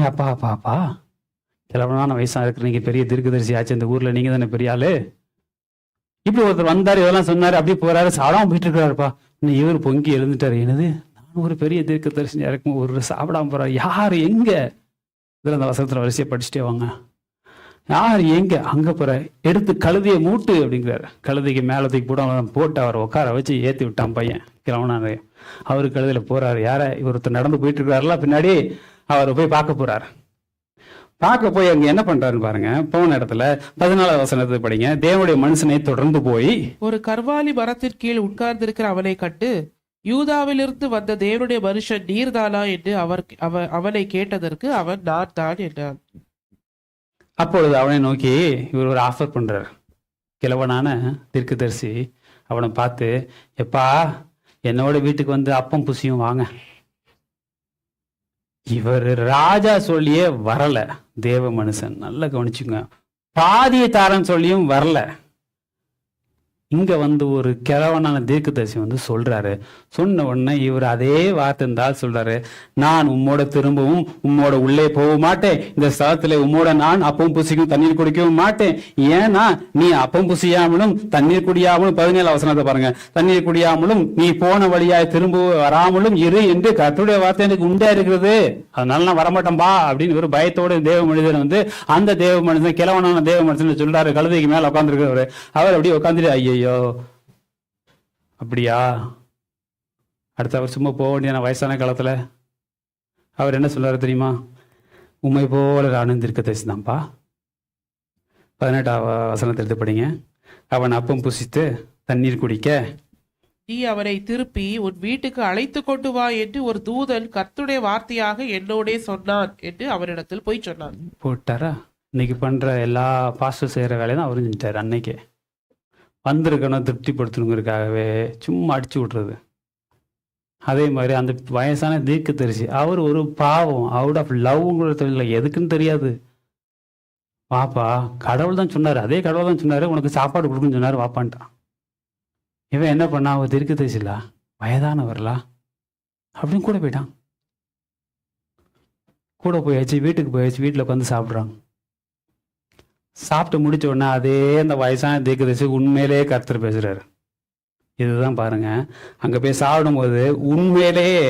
அப்பா கிழவனான வயசா இருக்கிற நீங்க பெரிய தீர்க்கதரிசி ஆச்சு, இந்த ஊர்ல நீங்க தானே பெரிய ஆளு. இப்படி ஒருத்தர் வந்தாரு, இதெல்லாம் சொன்னாரு, அப்படி போறாரு, சாடாம போயிட்டு இருக்கிறாருப்பா. இன்னும் இவர் பொங்கி எழுந்துட்டாரு, என்னது நான் ஒரு பெரிய தீர்க்கதரிசியா இருக்கும், ஒரு சாப்பிடாம போறாரு, யாரு எங்க? இதுல அந்த வசனத்துல வரிசையை படிச்சுட்டே வாங்க. யார் எங்க? அங்க போற, எடுத்து கழுதையை மூட்டு அப்படிங்கிறாரு. கழுதைக்கு மேலத்துக்கு போட்டு அவரை உட்கார வச்சு ஏத்தி விட்டான் பையன் கிழவனாரு. அவரு கழுதையில போறாரு. யார? இவருத்தர் நடந்து போயிட்டு இருக்காருல, பின்னாடி அவர் போய் பார்க்க போறாரு. பார்க்க போய் அங்க என்ன பண்றாருன்னு பாருங்க. போன இடத்துல 14வது வசனத்தை படிங்க. தேவனுடைய மனுஷனை தொடர்ந்து போய் ஒரு கர்வாலி மரத்திற்கீழ் உட்கார்ந்திருக்கிற அவனை கண்டு, யூதாவிலிருந்து வந்த தேவனுடைய மனுஷன் நீர்தானா என்று அவனை கேட்டதற்கு அவன் நான் தான் என்றான். அப்பொழுது அவனை நோக்கி இவர் ஒரு ஆஃபர் பண்றார். கிழவனான தீர்க்கதரிசி அவனை பார்த்து, எப்பா என்னோட வீட்டுக்கு வந்து அப்பம் புசியும் வாங்க. இவர் ராஜா சொல்லியே வரல, தேவ மனுஷன் நல்லா கவனிச்சுங்க, பாதியை தாரன்னு சொல்லியும் வரல. இங்க ஒரு கிழவனான தீர்க்கதரிசி சொல்றாரு. சொன்ன உடனே இவர் அதே வார்த்தை இருந்தால் சொல்றாரு, நான் உம்மோட திரும்பவும் உம்மோட உள்ளே போக மாட்டேன், இந்த ஸ்தலத்துல உம்மோட நான் அப்பம் புசிக்கும் தண்ணீர் குடிக்கவும் மாட்டேன். ஏன்னா நீ அப்பம் புசியாமலும் தண்ணீர் குடியாமலும், 17 வசனத்தை பாருங்க, தண்ணீர் குடியாமலும் நீ போன வழியாய் திரும்ப வராமலும் இரு என்று கர்த்தருடைய வார்த்தை எனக்கு உண்டா இருக்கிறது, அதனால நான் வரமாட்டேன்பா அப்படின்னு ஒரு பயத்தோட தேவ மனிதன் அந்த தேவ மனுஷன், கிழவனான தேவ மனுஷன் சொல்றாரு. கழுதைக்கு மேல உட்காந்துருக்கிறவர் அவர் அப்படியே உட்காந்துட்டு, ஐயோ அப்படியா? அடுத்த அவர் சும்மா போக வேண்டிய வயசான காலத்துல அவர் என்ன சொல்றாரு தெரியுமா? உண்மை போல நானும் தீர்க்கதரிசி தான்ப்பா. 18வது வசனத்தை எடுத்து படிங்க. அவன் அப்பம் புசித்து தண்ணீர் குடிக்க, நீ அவனை திருப்பி உன் வீட்டுக்கு அழைத்து கொண்டு வா என்று ஒரு தூதன் கர்த்தருடைய வார்த்தையாக என்னோடே சொன்னான் என்று அவரிடத்தில் போய் சொன்னான். போட்டாரா? இன்னைக்கு பண்ற எல்லா பாஸ்டர் செய்யற வேலையை தான் அவரும் செஞ்சார். அன்னைக்கே வந்திருக்கணும் திருப்திப்படுத்தணுங்கிறதுக்காகவே சும்மா அடிச்சு விட்றது. அதே மாதிரி அந்த வயசான தீர்க்கதரிசி அவர் ஒரு பாவம், அவுட் ஆஃப் லவ்ங்கிறது இல்லை, எதுக்குன்னு தெரியாது. வாப்பா, கடவுள் தான் சொன்னார், அதே கடவுள் தான் சொன்னார் உனக்கு சாப்பாடு கொடுக்குன்னு சொன்னார், வாப்பான்ட்டான். இவன் என்ன பண்ணா, அவர் தீர்க்கதரிசிலா, வயதானவர்களா அப்படின்னு கூட போயிட்டான். கூட போயாச்சு, வீட்டுக்கு போயாச்சு, வீட்டில் உட்காந்து சாப்பிட்றாங்க. சாப்பிட்டு முடிச்ச உடனே அதே அந்த வயசான தீர்க்கதரிசி உண்மையிலேயே கர்த்தர் பேசுறாரு. இதுதான் பாருங்க, அங்க போய் சாப்பிடும்போது உண்மையிலேயே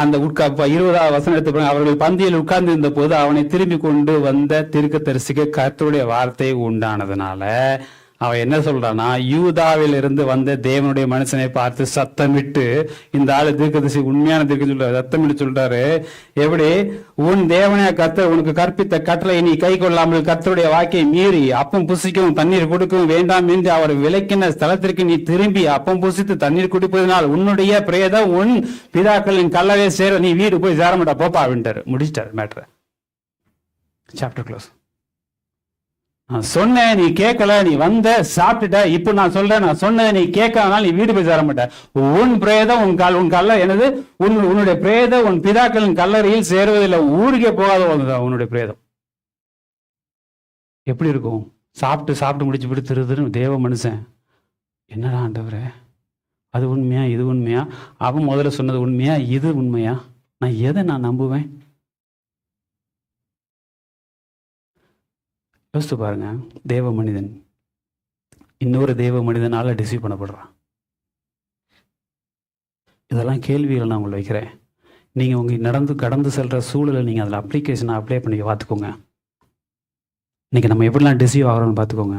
அந்த 20வது வசனம் எடுத்து பாருங்க. அவர்கள் பந்தியில் உட்கார்ந்து இருந்த போது அவனை திரும்பி கொண்டு வந்த தீர்க்கதரிசிக்கு கர்த்தருடைய வார்த்தை உண்டானதுனால அவன் என்ன சொல்றான்னா, யூதாவில் இருந்து வந்த தேவனுடைய மனுஷனை பார்த்து சத்தமிட்டு, இந்த ஆளு தீர்க்கதரிசி உண்மையான தீர்க்கதரிசி சொல்றாரு, சத்தமிட்டு சொல்றாரு, எப்படி உன் தேவனைய கர்த்தர் உனக்கு கற்பித்த கட்டளை நீ கை கொள்ளாமல் கர்த்தருடைய வாக்கை மீறி அப்பம் புசிக்கவும் தண்ணீர் கொடுக்கவும் வேண்டாம் என்று அவர் விலக்கின ஸ்தலத்திற்கு நீ திரும்பி அப்பம் புசித்து தண்ணீர் குடிப்பதனால் உன்னுடைய பிரேதம் உன் பிதாக்களின் கல்லறை சேர நீ வீடு போய் சேர மாட்டா, போப்பா அப்படின்ட்டாரு. முடிச்சிட்டாரு மேட்ரு. Chapter close. நான் சொன்னேன், நீ கேட்கல, நீ வந்த சாப்பிட்டுட்ட, இப்ப நான் சொல்றேன், நான் சொன்னேன் நீ கேட்காதனால நீ வீடு போய் சேர மாட்ட. உன் பிரேதம் உன் கல்ல எனது உன்னுடைய பிரேதம் உன் பிதாக்களின் கல்லறையில் சேருவதில்லை, ஊருக்கே போகாத உன்னுடைய பிரேதம். எப்படி இருக்கும்? சாப்பிட்டு முடிச்சு திருதுன்னு தேவ மனுஷன், என்னடா ஆண்டவரே, அது உண்மையா இது உண்மையா? அவன் முதல்ல சொன்னது உண்மையா இது உண்மையா? நான் எதை நம்புவேன்? யோசித்து பாருங்க. தேவ மனிதன் இன்னொரு தேவ மனிதனால டிசீவ் பண்ணப்படுறான். இதெல்லாம் கேள்விகள் நான் உங்களை வைக்கிறேன். நீங்கள் உங்கள் கடந்து செல்கிற சூழலை நீங்கள் அதில் அப்ளை பண்ணி பார்த்துக்கோங்க. இன்னைக்கு நம்ம எப்படிலாம் டிசீவ் ஆகிறோம்னு பார்த்துக்கோங்க.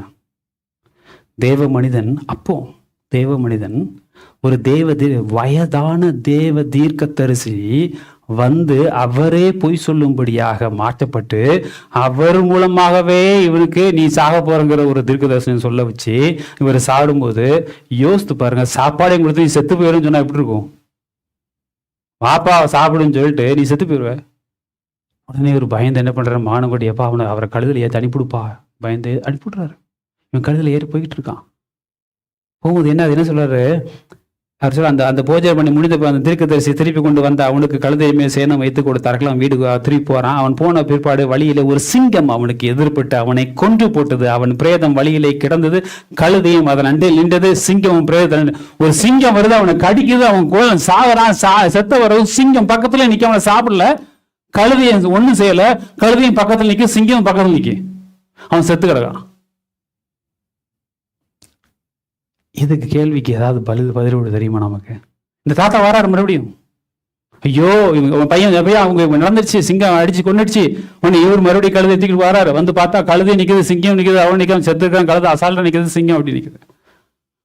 தேவ மனிதன் ஒரு வயதான தேவ தீர்க்கதரிசி வந்து அவரே பொய் சொல்லும்படியாக மாற்றப்பட்டு அவர் மூலமாகவே இவனுக்கு நீ சாக போறங்கிற ஒரு தீர்க்கதரிசனம் சொல்ல வச்சு இவர் சாப்பிடும்போது யோசித்து பாருங்க. சாப்பாடு கொடுத்து நீ செத்து போயிடும் சொன்னா எப்படி இருக்கும்? வாப்பா சாப்பிடுன்னு சொல்லிட்டு நீ செத்து போயிடுவ. உடனே ஒரு பயந்து என்ன பண்ற, மானங்கொடி எப்பா அவரை கழுதில் ஏற்றி அனுப்பிவிடுப்பா, பயந்து அனுப்பிவிடுறாரு. இவன் கழுதில் ஏறி போய்கிட்டு இருக்கான். போகும்போது என்ன சொல்றாரு, அவர் சொல்ல அந்த பூஜை பண்ணி முடிந்த அந்த தீர்க்கதரிசி திருப்பி கொண்டு வந்த அவனுக்கு கழுதையுமே சேனம் வைத்து கொடுத்தார்கள். அவன் வீடு திருப்பி போறான். அவன் போன பிற்பாடு வழியில ஒரு சிங்கம் அவனுக்கு எதிர்பட்டு அவனை கொன்று போட்டது. அவன் பிரேதம் வழியிலே கிடந்தது, கழுதையும் அதன் அண்டையில் நின்றது. சிங்கமும் பிரேதம், ஒரு சிங்கம் வருது, அவனை கடிக்குது, அவன் கோலம் சாகுறான். செத்த வரவு சிங்கம் பக்கத்துல நிக்க, அவனை சாப்பிடல, கழுதையை ஒண்ணும் செய்யல, கழுதையும் பக்கத்துல நிக்க, சிங்கமும் பக்கத்துல நிக்க, அவன் செத்து கிடக்கான். இதுக்கு கேள்விக்கு ஏதாவது பதிலோடு தெரியுமா நமக்கு? இந்த தாத்தா வராரு மறுபடியும், ஐயோ பையன் அவங்க நடந்துருச்சு, சிங்கம் அடிச்சு கொண்டுடுச்சு, உடனே இவர் மறுபடியும் கழுதை தூக்கிட்டு வராரு. வந்து பார்த்தா கழுதை நிற்குது, சிங்கம் நிற்குது, அவன் நிற்காம செத்துருக்கான், கழுதை அசால்ட்டா நிற்குது, சிங்கம் அப்படி நிற்குது.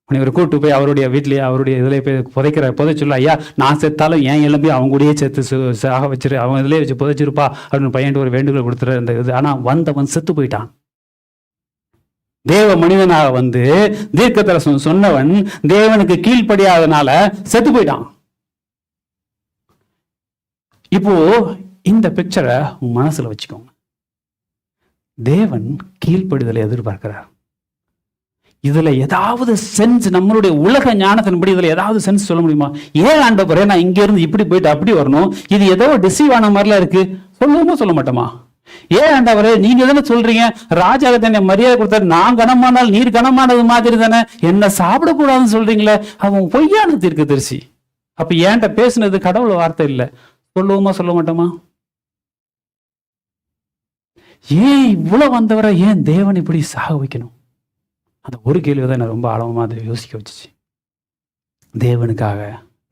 உடனே இவர் கூட்டு போய் அவருடைய வீட்லயே அவருடைய இதுல போய் புதைச்சுள்ள, ஐயா நான் செத்தாலும் ஏன் எலும்பி அவங்க கூடயே சேர்த்து சாக வச்சிரு, அவன் இதுலயே வச்சு புதைச்சிருப்பா அப்படின்னு பையன் ஒரு வேண்டுகோள் கொடுத்துரு அந்த இது. ஆனா வந்தவன் செத்து போயிட்டான். தேவ மனிதனாக வந்து தீர்க்கதரிசனம் சொன்னவன் தேவனுக்கு கீழ்ப்படியாதனால செத்து போயிட்டான். இப்போ இந்த பிக்சரை உங்க மனசுல வச்சுக்கோங்க. தேவன் கீழ்ப்படிதலை எதிர்பார்க்கிறார். இதுல ஏதாவது சென்ஸ், நம்மளுடைய உலக ஞானத்தின்படி இதுல ஏதாவது சென்ஸ் சொல்ல முடியுமா? ஏன் ஆண்டவரே நான் இங்க இருந்து இப்படி போயிட்டு அப்படி வரணும், இது ஏதோ டிசீவ் ஆன மாதிரிலாம் இருக்கு, சொல்ல மாட்டோமா? ஏன் ஆண்டவரே நீங்க தானே சொல்றீங்க ராஜாவுக்கு தானே மரியாதை கொடுத்தாரு, நான் கனமானால் நீர் கனமானது மாதிரி தானே, என்ன சாப்பிடக்கூடாதுன்னு சொல்றீங்களே, அவன் பொய்யான தீர்க்கதரிசி. அப்ப ஏன்ட்ட பேசுனது கடவுள் வார்த்தை இல்லை, சொல்ல மாட்டோமா? ஏன் இவ்வளவு வந்தவரை ஏன் தேவன் இப்படி சாக வைக்கணும்? அந்த ஒரு கேள்விதான் என்ன ரொம்ப ஆழமா அதை யோசிக்க வச்சுச்சு. தேவனுக்காக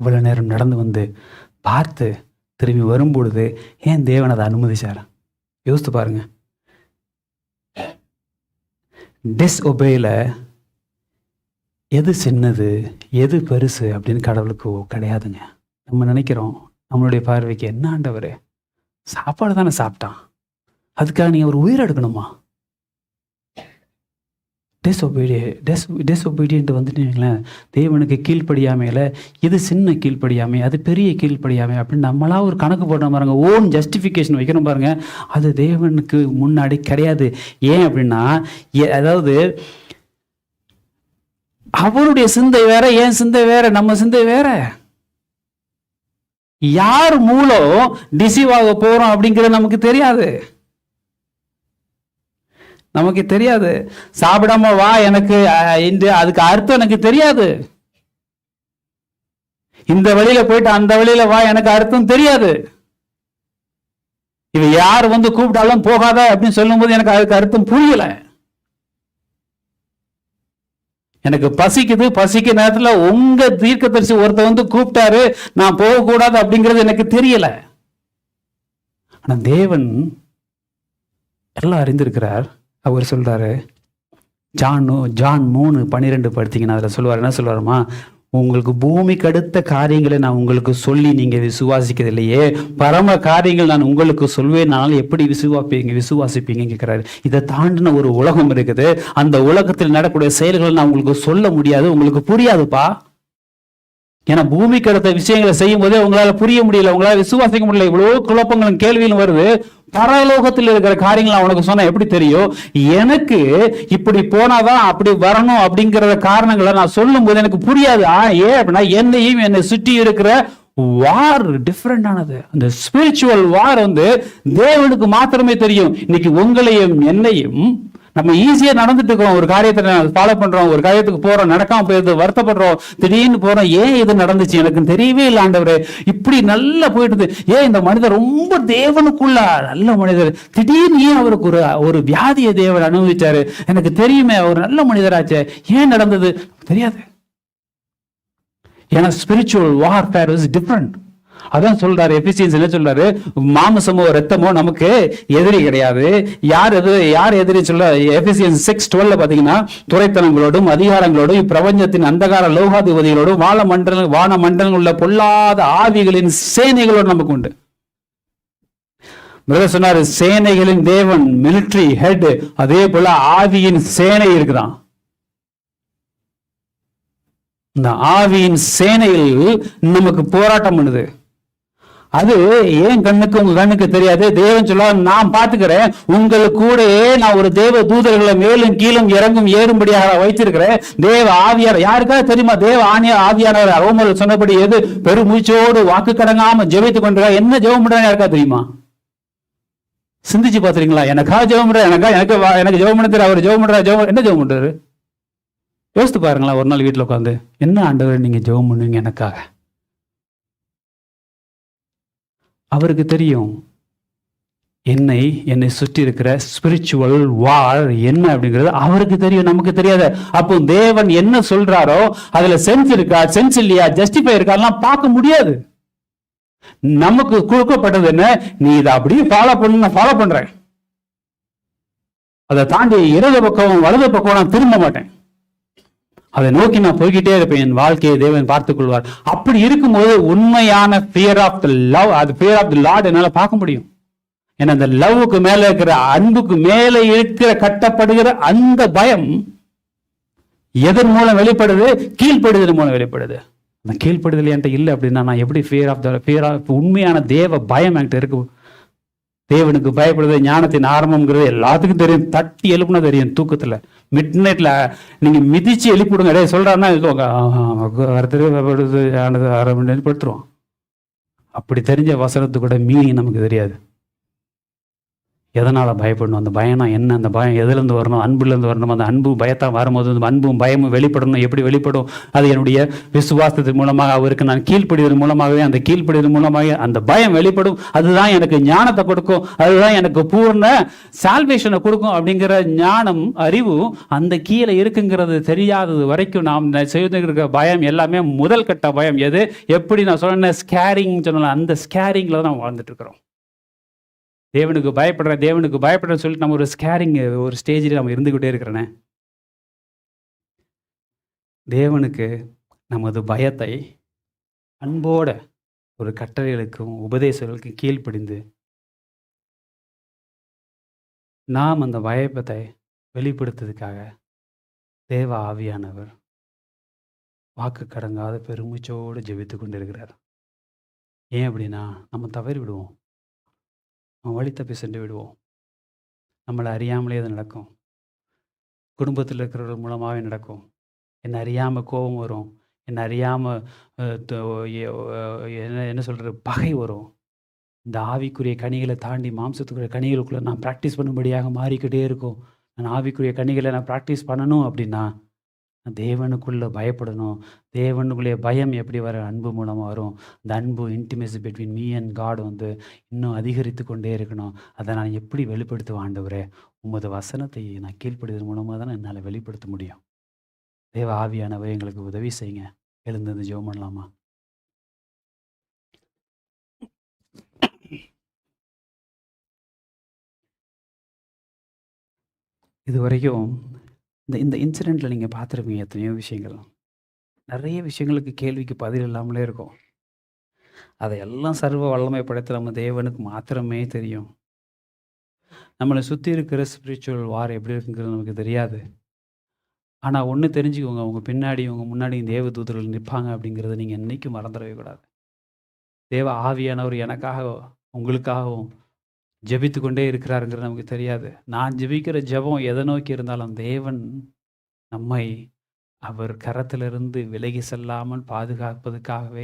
இவ்வளவு நேரம் நடந்து வந்து பார்த்து திரும்பி வரும்பொழுது ஏன் தேவன் அதை அனுமதிச்சார்? யோசித்து பாருங்க. டிஸ்ஒபேல எது சின்னது எது பெருசு அப்படின்னு கடவுளுக்கு கிடையாதுங்க. நம்ம நினைக்கிறோம் நம்மளுடைய பார்வைக்கு, என்ன ஆண்டவரே சாப்பாடு தானே சாப்பிட்டான், அதுக்காக நீங்க ஒரு உயிர் எடுக்கணுமா? டிஸ்ஒபீடியன்ட் வந்துட்டீங்களேன், தேவனுக்கு கீழ்ப்படியாமையில இது சின்ன கீழ்ப்படியாமை அது பெரிய கீழ்ப்படியாமை அப்படின்னு நம்மளா ஒரு கணக்கு போடுற பாருங்க, ஓன் ஜஸ்டிஃபிகேஷன் வைக்கணும் பாருங்க. அது தேவனுக்கு முன்னாடி கிடையாது. ஏன் அப்படின்னா, அதாவது அவருடைய சிந்தை வேற, ஏன் சிந்தை வேற, நம்ம சிந்தை வேற. யார் மூலம் டிசீவ் ஆக போறோம் அப்படிங்கிறது நமக்கு தெரியாது. நமக்கு தெரியாது. சாப்பிடாம வா எனக்கு இந்த அதுக்கு அர்த்தம் எனக்கு தெரியாது. இந்த வழியில போயிட்டு அந்த வழியில வா எனக்கு அர்த்தம் தெரியாது. இவ யார் வந்து கூப்பிட்டாலும் போகாத அப்படின்னு சொல்லும் போது எனக்கு அதுக்கு அர்த்தம் புரியல. எனக்கு பசிக்குது, பசிக்க நேரத்துல உங்க தீர்க்கதரிசி ஒருத்தர் வந்து கூப்பிட்டாரு, நான் போகக்கூடாது அப்படிங்கிறது எனக்கு தெரியல. ஆனா தேவன் எல்லாம் அறிந்திருக்கிறார். அவர் சொல்றாரு, ஜான் 3:12 படித்தீங்கன்னா அதில் சொல்லுவார், என்ன சொல்லுவாருமா, உங்களுக்கு பூமிக்கு அடுத்த காரியங்களை நான் உங்களுக்கு சொல்லி நீங்க விசுவாசிக்கிறது இல்லையே, பரம காரியங்கள் நான் உங்களுக்கு சொல்வேனாலும் எப்படி விசுவாசிப்பீங்க கேட்கிறாரு. இதை தாண்டின ஒரு உலகம் இருக்குது. அந்த உலகத்தில் நடக்கூடிய செயல்களை நான் உங்களுக்கு சொல்ல முடியாது, உங்களுக்கு புரியாதுப்பா. ஏன்னா பூமிக்கு அடுத்த விஷயங்களை செய்யும் போதே உங்களால புரிய முடியல, உங்களால விசுவாசிக்க முடியல. இவ்வளவு குழப்பங்களும் கேள்வியிலும் வருது. பரலோகத்தில் இருக்கிற காரியங்கள் அவனுக்கு சொன்னா எப்படி தெரியும்? எனக்கு இப்படி போனாதான் அப்படி வரணும் அப்படிங்கிற காரணங்களை நான் சொல்லும் போது எனக்கு புரியாது. ஏன் அப்படின்னா என்னையும் என்னை சுற்றி இருக்கிற வார் டிஃபரெண்ட் ஆனது. அந்த ஸ்பிரிச்சுவல் வார் வந்து தேவனுக்கு மாத்திரமே தெரியும். இன்னைக்கு உங்களையும் என்னையும் நம்ம ஈஸியா நடந்துட்டு இருக்கோம். ஒரு காரியத்தை ஃபாலோ பண்றோம், ஒரு காரியத்துக்கு போறோம், நடக்காம போயிடுது, வருத்தப்படுறோம், திடீர்னு போறோம், ஏன் இது நடந்துச்சு எனக்கு தெரியவே இல்லை ஆண்டவரே, இப்படி நல்லா போயிடுது, ஏன் இந்த மனிதர் ரொம்ப தேவனுக்குள்ள நல்ல மனிதர், திடீர்னு ஏன் அவருக்கு ஒரு வியாதியை தேவன் அனுபவிச்சாரு, எனக்கு தெரியுமே அவர் நல்ல மனிதராச்சே, ஏன் நடந்தது தெரியாது. ஏன்னா ஸ்பிரிச்சுவல் வார்ஃபேர் இஸ் டிஃபரெண்ட். அதான் சொல்றாரு எபிசியன்ஸ், என்ன சொல்றாரு, மாம்சமோ ரத்தமோ நமக்கு எதிரி கிடையாது. யார் எதிரி சொல்ல, எபிசியன்ஸ் 6:12 பாத்தீங்கன்னா, துரைத்தனங்களோடும் அதிகாரங்களோடும் இப்பிரபஞ்சத்தின் அந்தகார லோகாதிபதிகளோடும் வான மண்டலங்கள் உள்ள பொல்லாத ஆவிகளின் சேனைகளோடு நமக்கு உண்டு. பிரதர் சொன்னாரு, சேனைகளின் தேவன் மிலிட்டரி ஹெட், அதே போல ஆவியின் சேனை இருக்குதான். இந்த ஆவியின் சேனையில் நமக்கு போராட்டம் பண்ணுது. அது ஏன் கண்ணுக்கு உங்க கண்ணுக்கு தெரியாது. தேவன் சொல்ல, நான் பாத்துக்கிறேன், உங்களுக்கு கூட நான் ஒரு தேவ தூதர்களை மேலும் கீழும் இறங்கும் ஏறும்படியாக வைத்திருக்கிறேன். தேவ ஆவியார் யாருக்காவது தெரியுமா? தேவ ஆவியானவர் ரோமர்கள் சொன்னபடி எது பெருமூச்சோடு வாக்கு கடங்காம ஜெபித்துக் கொண்டிருக்க என்ன ஜெபம் பண்றாங்க யாருக்கா தெரியுமா? சிந்திச்சு பாத்துறீங்களா? எனக்கா ஜெபம் பண்ற, எனக்கு ஜெபம் பண்ண தெரியும், அவர் ஜெபம் பண்ற, என்ன ஜெபம் பண்றாரு யோசித்து பாருங்களா. ஒரு நாள் வீட்டில் உட்காந்து, என்ன ஆண்டவர் நீங்க ஜெபம் பண்ணுவீங்க எனக்காக? அவருக்கு தெரியும் என்னை சுற்றி இருக்கிற ஸ்பிரிச்சுவல் வார் என்ன அப்படிங்கிறது அவருக்கு தெரியும், நமக்கு தெரியாது. அப்போ தேவன் என்ன சொல்றாரோ அதுல சென்ஸ் இருக்கா, சென்ஸ் இல்லையா, ஜஸ்டிஃபை இருக்காலாம் பார்க்க முடியாது. நமக்கு கொடுக்கப்பட்டது என்ன, நீ இதை அப்படியே ஃபாலோ பண்ணு, நான் ஃபாலோ பண்றேன், அதை தாண்டி இடது பக்கம் வலது பக்கம் நான் திரும்ப மாட்டேன், அதை நோக்கி நான் போய்கிட்டே இருப்பேன், என் வாழ்க்கையை தேவன் பார்த்துக் கொள்வார். அப்படி இருக்கும்போது உண்மையான ஃபியர் ஆஃப் தி லவ், அது ஃபியர் ஆஃப் தி லார்ட் என்னால பார்க்க முடியும். ஏன்னா அந்த லவ்வுக்கு மேல இருக்கிற, அன்புக்கு மேல இருக்கிற கட்டப்படுகிற அந்த பயம் எதன் மூலம் வெளிப்படுது? கீழ்ப்படுதல் மூலம் வெளிப்படுது. அந்த கீழ்ப்படுதல் என்கிட்ட இல்லை அப்படின்னா நான் எப்படி ஃபியர் ஆஃப் உண்மையான தேவ பயம் என்கிட்ட இருக்கு? தேவனுக்கு பயப்படுது ஞானத்தின் ஆரம்பம்ங்கிறது எல்லாத்துக்கும் தெரியும். தட்டி எழுப்புனா தெரியும். தூக்கத்துல மிட் நைட்ல நீங்க மிதிச்சு எழுப்பிவிடுங்க, சொல்றாருன்னா படுத்துருவோம். அப்படி தெரிஞ்ச வசனத்து கூட மீனிங் நமக்கு தெரியாது. எதனால் பயப்படணும்? அந்த பயம்னா என்ன? அந்த பயம் எதுலேருந்து வரணும்? அன்புலேருந்து வரணும். அந்த அன்பு பயத்தான் வரும்போது அந்த அன்பும் பயமும் வெளிப்படணும். எப்படி வெளிப்படும்? அது என்னுடைய விசுவாசத்தின் மூலமாக, அவருக்கு நான் கீழ்ப்படிதல் மூலமாகவே, அந்த கீழ்ப்படிதல் மூலமாக அந்த பயம் வெளிப்படும். அதுதான் எனக்கு ஞானத்தை கொடுக்கும், அதுதான் எனக்கு பூர்ண சால்வேஷனை கொடுக்கும். அப்படிங்கிற ஞானம், அறிவு அந்த கீழே இருக்குங்கிறது தெரியாதது வரைக்கும் நாம் செய்திருக்கிற பயம் எல்லாமே முதல் கட்ட பயம். எது? எப்படி நான் சொன்ன ஸ்கேரிங் சொன்ன அந்த ஸ்கேரிங்கில் தான் நம்ம வாழ்ந்துட்டு இருக்கிறோம். தேவனுக்கு பயப்படுறேன்னு சொல்லிட்டு நம்ம ஒரு ஸ்கேரிங், ஒரு ஸ்டேஜில் நம்ம இருந்துக்கிட்டே இருக்கிறேனே. தேவனுக்கு நமது பயத்தை அன்போட ஒரு கட்டளைகளுக்கும் உபதேசங்களுக்கும் கீழ்ப்படிந்து நாம் அந்த பயத்தை வெளிப்படுத்துறதுக்காக தேவ ஆவியானவர் வாக்கு கடங்காத பெருமூச்சோடு ஜெபித்து கொண்டிருக்கிறார். ஏன் அப்படின்னா நம்ம தவறி விடுவோம், நம்ம வழி தப்பி சென்று விடுவோம், நம்மளை அறியாமலே அது நடக்கும். குடும்பத்தில் இருக்கிறவர்கள் மூலமாகவே நடக்கும். என்னை அறியாமல் கோபம் வரும், என்ன அறியாமல் என்ன என்ன சொல்கிறது, பகை வரும். இந்த ஆவிக்குரிய கனிகளை தாண்டி மாம்சத்துக்குரிய கனிகளுக்குள்ளே நான் ப்ராக்டிஸ் பண்ணும்படியாக மாறிக்கிட்டே இருக்கும். நான் ஆவிக்குரிய கனிகளை நான் ப்ராக்டிஸ் பண்ணணும் அப்படின்னா, நான் தேவனுக்குள்ளே பயப்படணும். தேவனுக்குள்ளே பயம் எப்படி வர? அன்பு மூலமாக வரும். அந்த அன்பு intimacy between me and God வந்து இன்னும் அதிகரித்து கொண்டே இருக்கணும். அதை நான் எப்படி வெளிப்படுத்துவேன் ஆண்டவரே? உமது வசனத்தை நான் கீழ்ப்படுவதன் மூலமாக தான் என்னால் வெளிப்படுத்த முடியும். தேவ ஆவியானவர் எங்களுக்கு உதவி செய்யுங்க. எழுந்து ஜெபம் பண்ணலாமா? இது வரைக்கும் இந்த இந்த இன்சிடெண்ட்டில் நீங்கள் பார்த்துருப்பீங்க எத்தனையோ விஷயங்கள். நிறைய விஷயங்களுக்கு கேள்விக்கு பதில் இல்லாமலே இருக்கும். அதையெல்லாம் சர்வ வல்லமை படைத்த நம்ம தேவனுக்கு மாத்திரமே தெரியும். நம்மளை சுற்றி இருக்கிற ஸ்பிரிச்சுவல் வார் எப்படி இருக்குங்கிறது நமக்கு தெரியாது. ஆனால் ஒன்று தெரிஞ்சுக்கோங்க, உங்கள் பின்னாடி உங்கள் முன்னாடி தேவ தூதர்கள் நிற்பாங்க அப்படிங்கிறத நீங்கள் என்றைக்கும் மறந்துடவே கூடாது. தேவ ஆவியானவர் எனக்காக உங்களுக்காகவும் ஜெபித்து கொண்டே இருக்கிறாருங்கிறது நமக்கு தெரியாது. நான் ஜெபிக்கிற ஜெபம் எதை நோக்கி இருந்தாலும் தேவன் நம்மை அவர் கரத்திலிருந்து விலகி செல்லாமல் பாதுகாப்பதற்காகவே